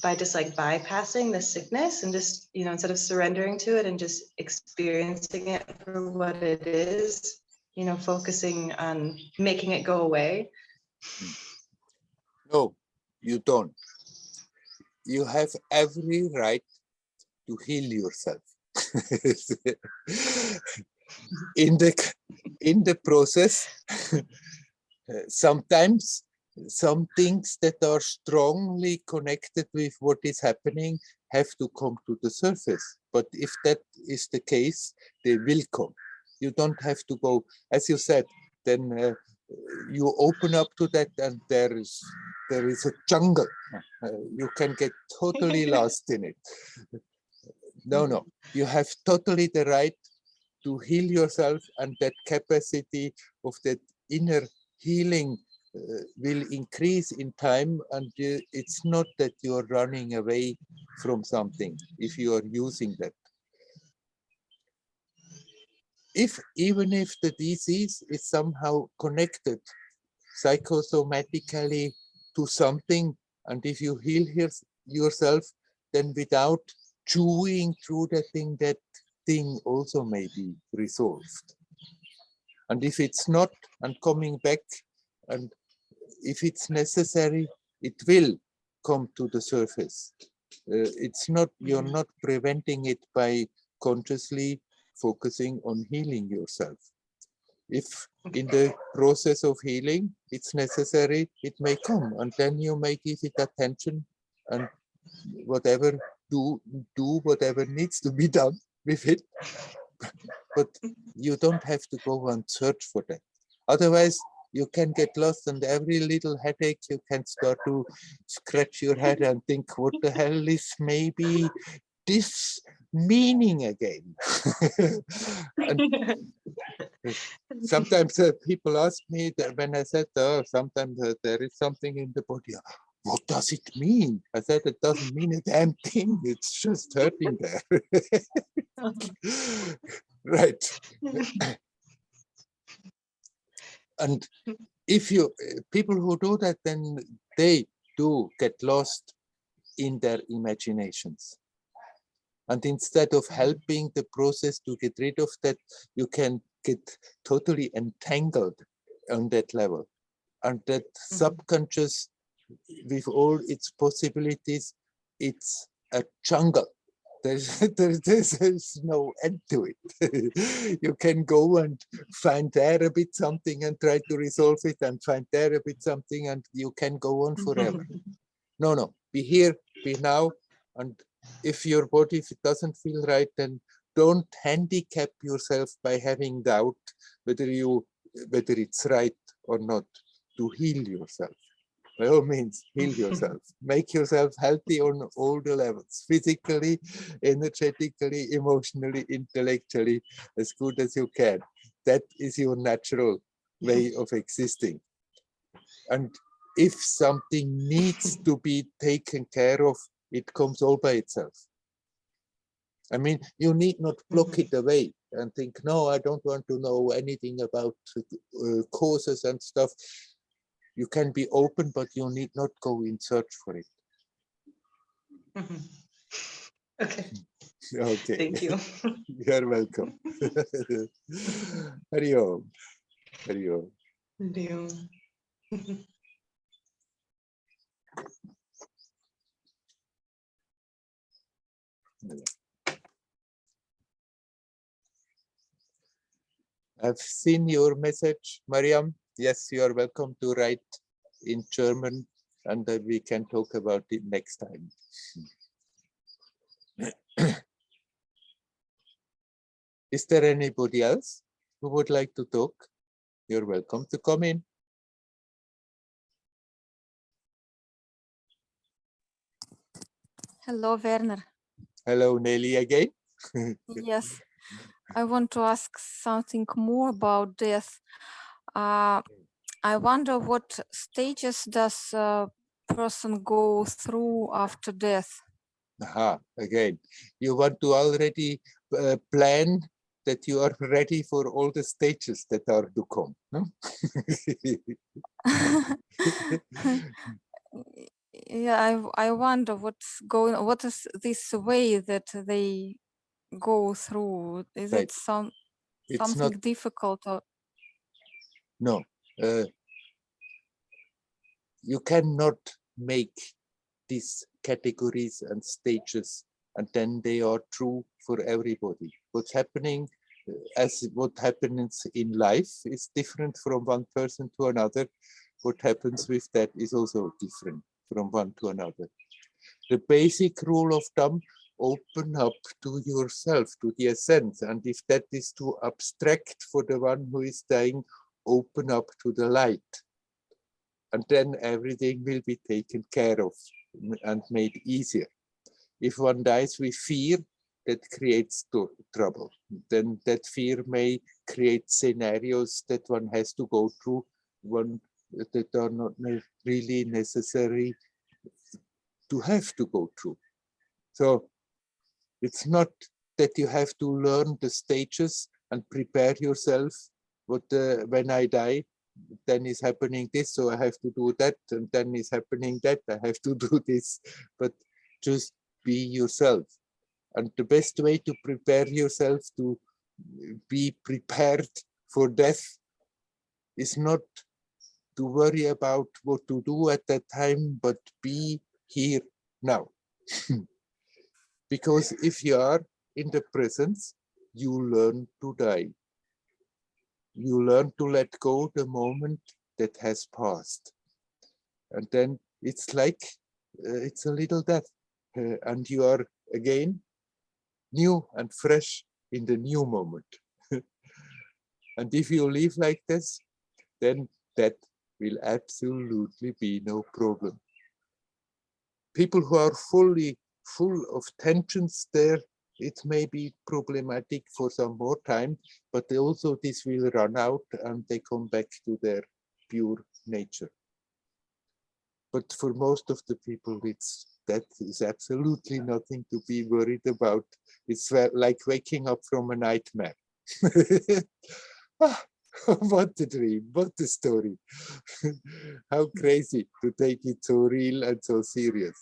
by just like bypassing the sickness and just, you know, instead of surrendering to it and just experiencing it for what it is, you know, focusing on making it go away? No, you don't. You have every right to heal yourself. in the process, sometimes some things that are strongly connected with what is happening have to come to the surface. But if that is the case, they will come. You don't have to go, as you said, then you open up to that and there is a jungle. You can get totally lost in it. No, you have totally the right to heal yourself, and that capacity of that inner healing will increase in time, and it's not that you're running away from something if you are using that. Even if the disease is somehow connected psychosomatically to something, and if you heal yourself, then without chewing through that thing also may be resolved. And if it's not, and coming back, and if it's necessary, it will come to the surface. It's not, you're not preventing it by consciously focusing on healing yourself. If in the process of healing it's necessary, it may come, and then you may give it attention and whatever, do whatever needs to be done with it. But you don't have to go and search for that. Otherwise, you can get lost, and every little headache, you can start to scratch your head and think, what the hell is maybe this meaning again? And sometimes people ask me that when I said, sometimes there is something in the body. What does it mean? I said, it doesn't mean a damn thing. It's just hurting there. Right. And if people who do that, then they do get lost in their imaginations. And instead of helping the process to get rid of that, you can get totally entangled on that level. And that subconscious, with all its possibilities, it's a jungle. There's no end to it. You can go and find there a bit something and try to resolve it, and find there a bit something, and you can go on forever. No, be here, be now. And if your body, if it doesn't feel right, then don't handicap yourself by having doubt whether it's right or not, to heal yourself. By all means, heal yourself. Make yourself healthy on all the levels, physically, energetically, emotionally, intellectually, as good as you can. That is your natural way of existing. And if something needs to be taken care of, it comes all by itself. I mean, you need not block it away and think, no, I don't want to know anything about causes and stuff. You can be open, but you need not go in search for it. Okay. Okay. Thank you. You're welcome. Hari Om. Hari Om. Deal. I've seen your message, Mariam. Yes, you are welcome to write in German, and we can talk about it next time. Is there anybody else who would like to talk? You're welcome to come in. Hello, Werner. Hello, Nelly again. Yes, I want to ask something more about death. I wonder what stages does a person go through after death? Aha, again, you want to already plan that you are ready for all the stages that are to come. No? Yeah, I wonder what is this way that they go through? Is Right. it something not, difficult? Or... No, you cannot make these categories and stages and then they are true for everybody. What's happening as what happens in life is different from one person to another. What happens with that is also different from one to another. The basic rule of thumb, open up to yourself, to the essence. And if that is too abstract for the one who is dying, open up to the light. And then everything will be taken care of and made easier. If one dies with fear, that creates trouble. Then that fear may create scenarios that one has to go through, one that are not really necessary to have to go through. So it's not that you have to learn the stages and prepare yourself. When I die, then is happening this, so I have to do that, and then is happening that, I have to do this. But just be yourself. And the best way to prepare yourself to be prepared for death is not to worry about what to do at that time, but be here now. Because if you are in the presence, you learn to die. You learn to let go the moment that has passed. And then it's like, it's a little death. And you are again new and fresh in the new moment. And if you live like this, then that will absolutely be no problem. People who are full of tensions there, it may be problematic for some more time, but also this will run out and they come back to their pure nature. But for most of the people, that is absolutely nothing to be worried about. It's like waking up from a nightmare. What a dream, what a story. How crazy to take it so real and so serious.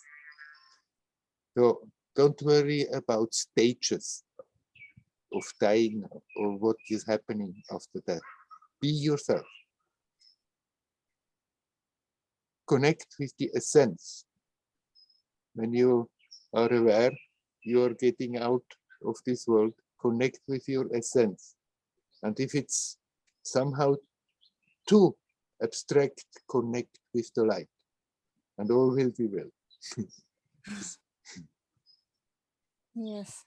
So don't worry about stages of dying or what is happening after that. Be yourself. Connect with the essence. When you are aware you are getting out of this world, connect with your essence. And if it's somehow too abstract, connect with the light. And all will be well. Yes,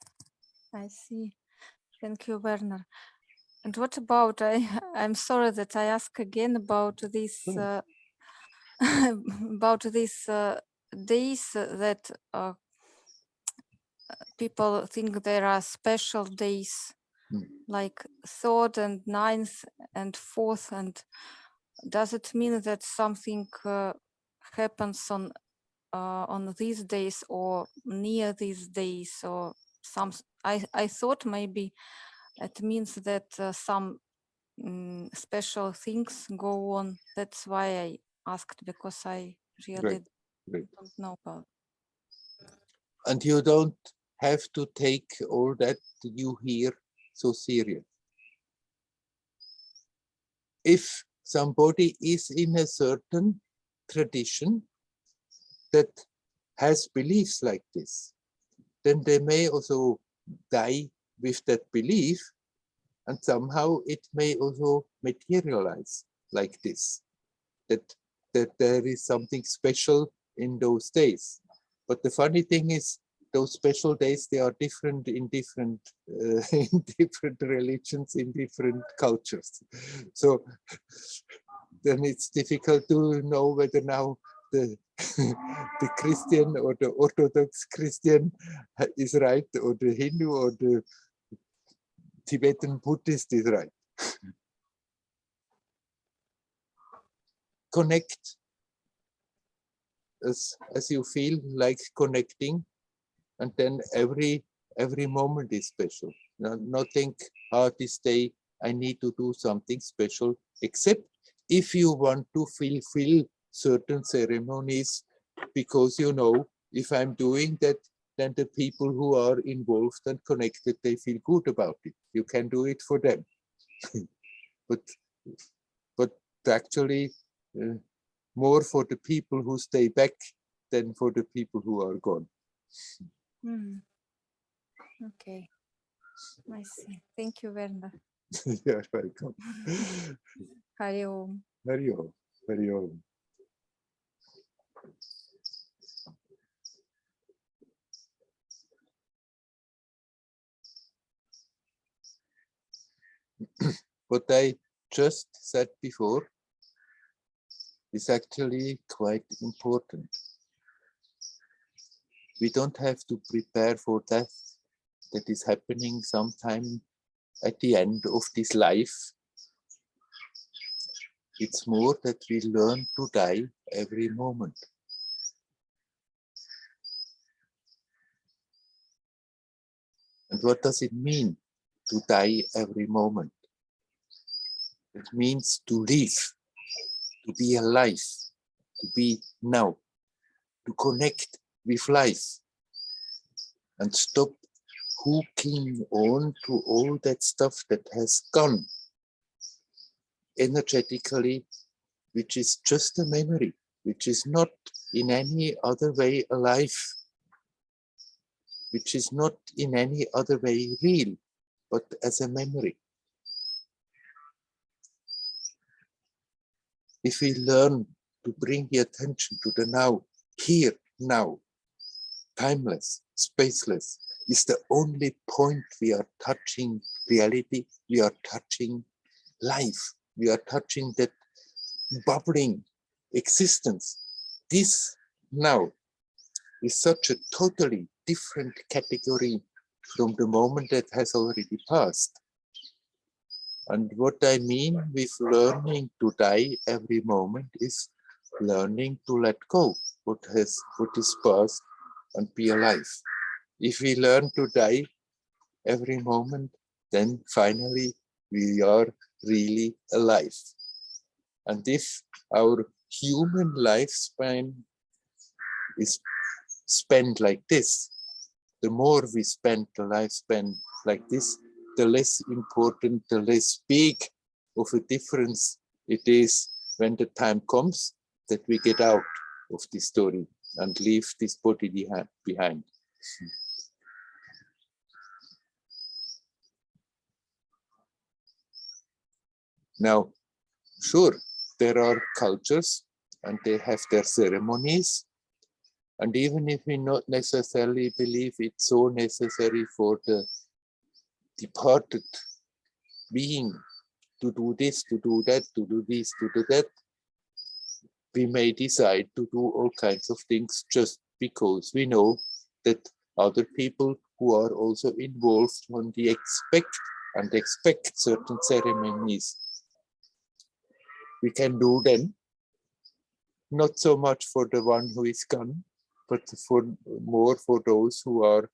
I see. Thank you, Werner. And what about, I'm sorry that I ask again about this, about these days that people think there are special days, like 3rd and 9th and 4th, and does it mean that something happens on these days or near these days, or some? I thought maybe it means that some special things go on. That's why I asked, because I really Great. don't know about. And you don't have to take all that you hear so serious. If somebody is in a certain tradition that has beliefs like this, then they may also die with that belief, and somehow it may also materialize like this, that there is something special in those days. But the funny thing is, those special days, they are different in different in different religions, in different cultures. So then it's difficult to know whether now the the Christian or the Orthodox Christian is right, or the Hindu or the Tibetan Buddhist is right. Connect as you feel like connecting, and then every moment is special. Not think, this day I need to do something special, except if you want to fulfill certain ceremonies, because you know, if I'm doing that, then the people who are involved and connected, they feel good about it. You can do it for them. but actually more for the people who stay back than for the people who are gone. Okay, I see. Thank you, Werner. You're welcome. Hari Om. Hari Om. Hari Om. What I just said before is actually quite important. We don't have to prepare for death that is happening sometime at the end of this life. It's more that we learn to die every moment. And what does it mean to die every moment? It means to live, to be alive, to be now, to connect with life, and stop hooking on to all that stuff that has gone energetically, which is just a memory, which is not in any other way alive, which is not in any other way real, but as a memory. If we learn to bring the attention to the now, here, now, timeless, spaceless, is the only point we are touching reality, we are touching life, we are touching that bubbling existence. This now is such a totally different category from the moment that has already passed. And what I mean with learning to die every moment is learning to let go what is past and be alive. If we learn to die every moment, then finally we are really alive. And if our human lifespan is spent like this, the more we spend the lifespan like this, the less important, the less big of a difference it is when the time comes that we get out of this story and leave this body behind. Now, sure, there are cultures and they have their ceremonies. And even if we not necessarily believe it's so necessary for the departed being to do this, to do that, to do this, to do that, we may decide to do all kinds of things just because we know that other people who are also involved on the expect certain ceremonies. We can do them, not so much for the one who is gone, but more for those who are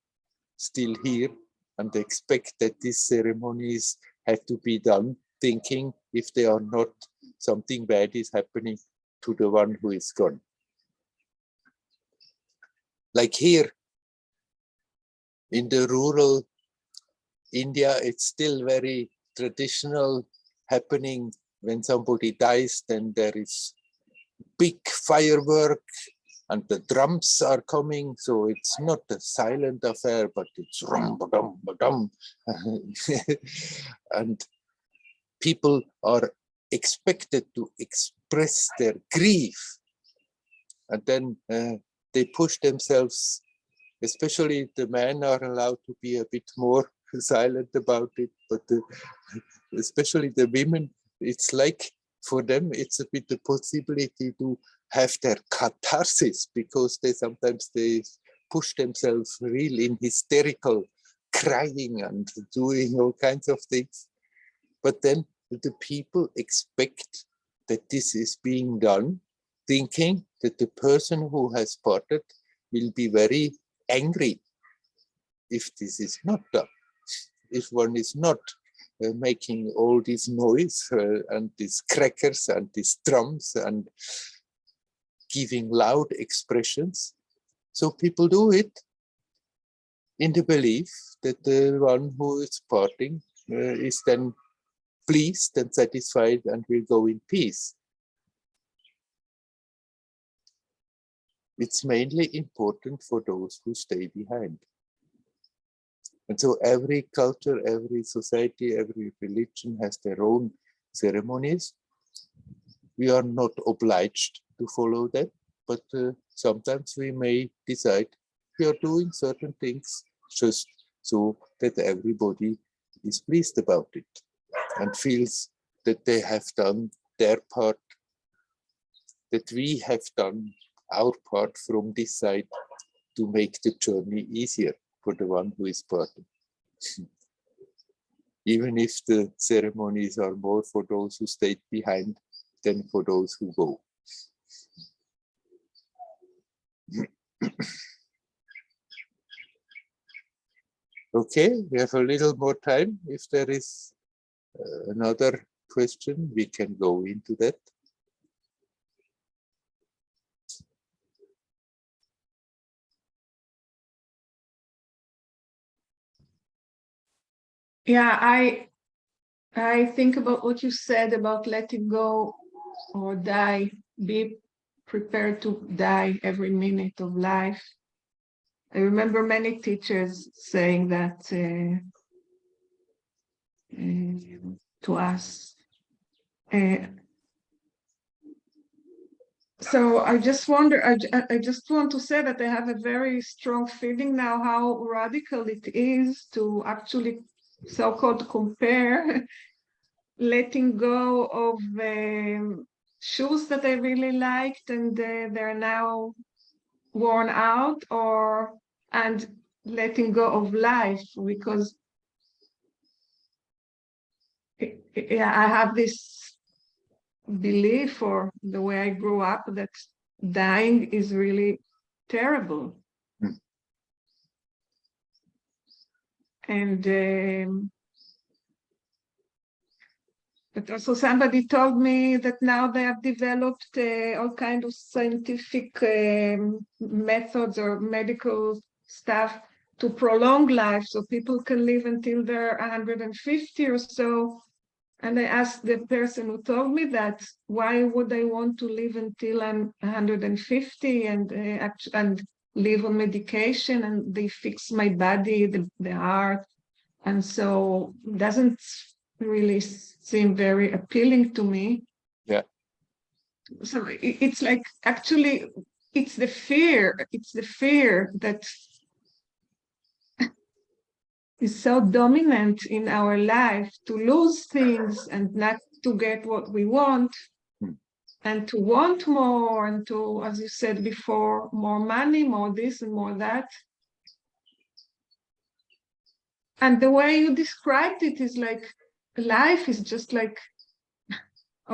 still here and expect that these ceremonies have to be done, thinking if they are not, something bad is happening to the one who is gone. Like here in the rural India, it's still very traditional happening. When somebody dies, then there is big firework and the drums are coming. So it's not a silent affair, but it's rum ba dum ba dum. And people are expected to express their grief. And then they push themselves, especially the men are allowed to be a bit more silent about it, but especially the women, it's like for them, it's a bit the possibility to have their catharsis, because they sometimes push themselves real in hysterical crying and doing all kinds of things. But then the people expect that this is being done, thinking that the person who has parted will be very angry if this is not done, if one is not making all this noise and these crackers and these drums and giving loud expressions. So people do it in the belief that the one who is parting is then pleased and satisfied and will go in peace. It's mainly important for those who stay behind. And so every culture, every society, every religion has their own ceremonies. We are not obliged to follow that, but sometimes we may decide we are doing certain things just so that everybody is pleased about it and feels that they have done their part, that we have done our part from this side to make the journey easier for the one who is parting. Even if the ceremonies are more for those who stayed behind than for those who go. Okay, we have a little more time. If there is another question, we can go into that. Yeah, I think about what you said about letting go or die, be prepared to die every minute of life. I remember many teachers saying that to us. So I just wonder, I just want to say that I have a very strong feeling now how radical it is to actually so-called compare letting go of shoes that I really liked and they're now worn out, and letting go of life, because yeah, I have this belief, or the way I grew up, that dying is really terrible. And but also somebody told me that now they have developed all kinds of scientific methods or medical stuff to prolong life, so people can live until they're 150 or so. And I asked the person who told me that, why would I want to live until I'm 150 and live on medication, and they fix my body, the heart, and so it doesn't really seem very appealing to me. Yeah. So it's like, actually, it's the fear that is so dominant in our life, to lose things and not to get what we want, and to want more, and to, as you said before, more money, more this and more that. And the way you described it is like life is just like,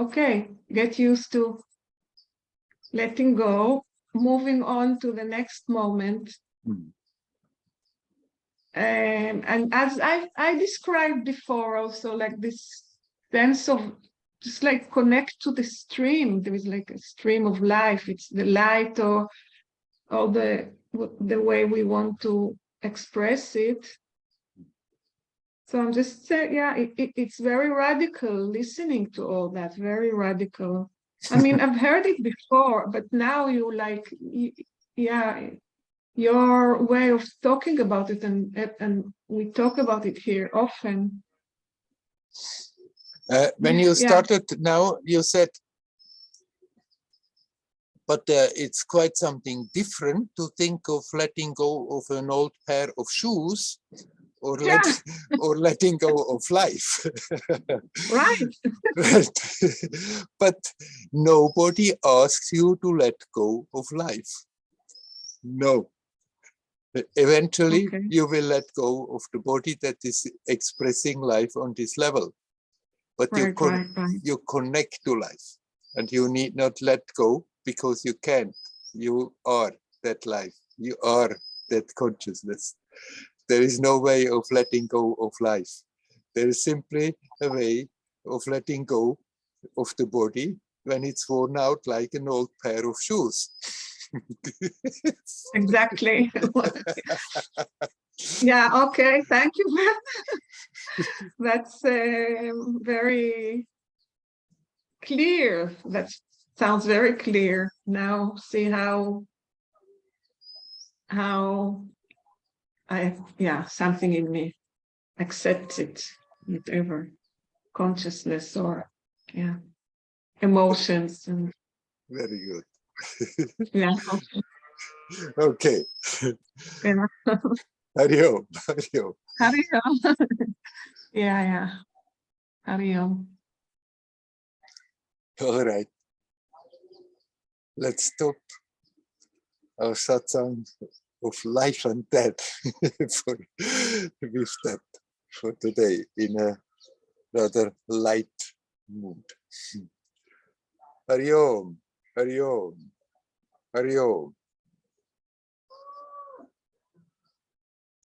okay, get used to letting go, moving on to the next moment. And as I described before also, like this sense of just like connect to the stream. There is like a stream of life. It's the light or the way we want to express it. So I'm just saying, yeah, it's very radical listening to all that, very radical. I mean, I've heard it before, but now you like, yeah, your way of talking about it, and we talk about it here often. When you started now, you said, but it's quite something different to think of letting go of an old pair of shoes, or or letting go of life. Right. But nobody asks you to let go of life. No. Eventually, you will let go of the body that is expressing life on this level. But you connect to life, and you need not let go because you can't. You are that life. You are that consciousness. There is no way of letting go of life. There is simply a way of letting go of the body when it's worn out like an old pair of shoes. Exactly. Yeah, okay, thank you. That's very clear. That sounds very clear. Now see how something in me accepts it, whatever consciousness or emotions. And very good. Yeah. Okay. Yeah. Hariom. Hariom. Hariom. Yeah. Hariom. All right. Let's stop our satsang of life and death with that for today in a rather light mood. Hariom. Hariom. Hariom.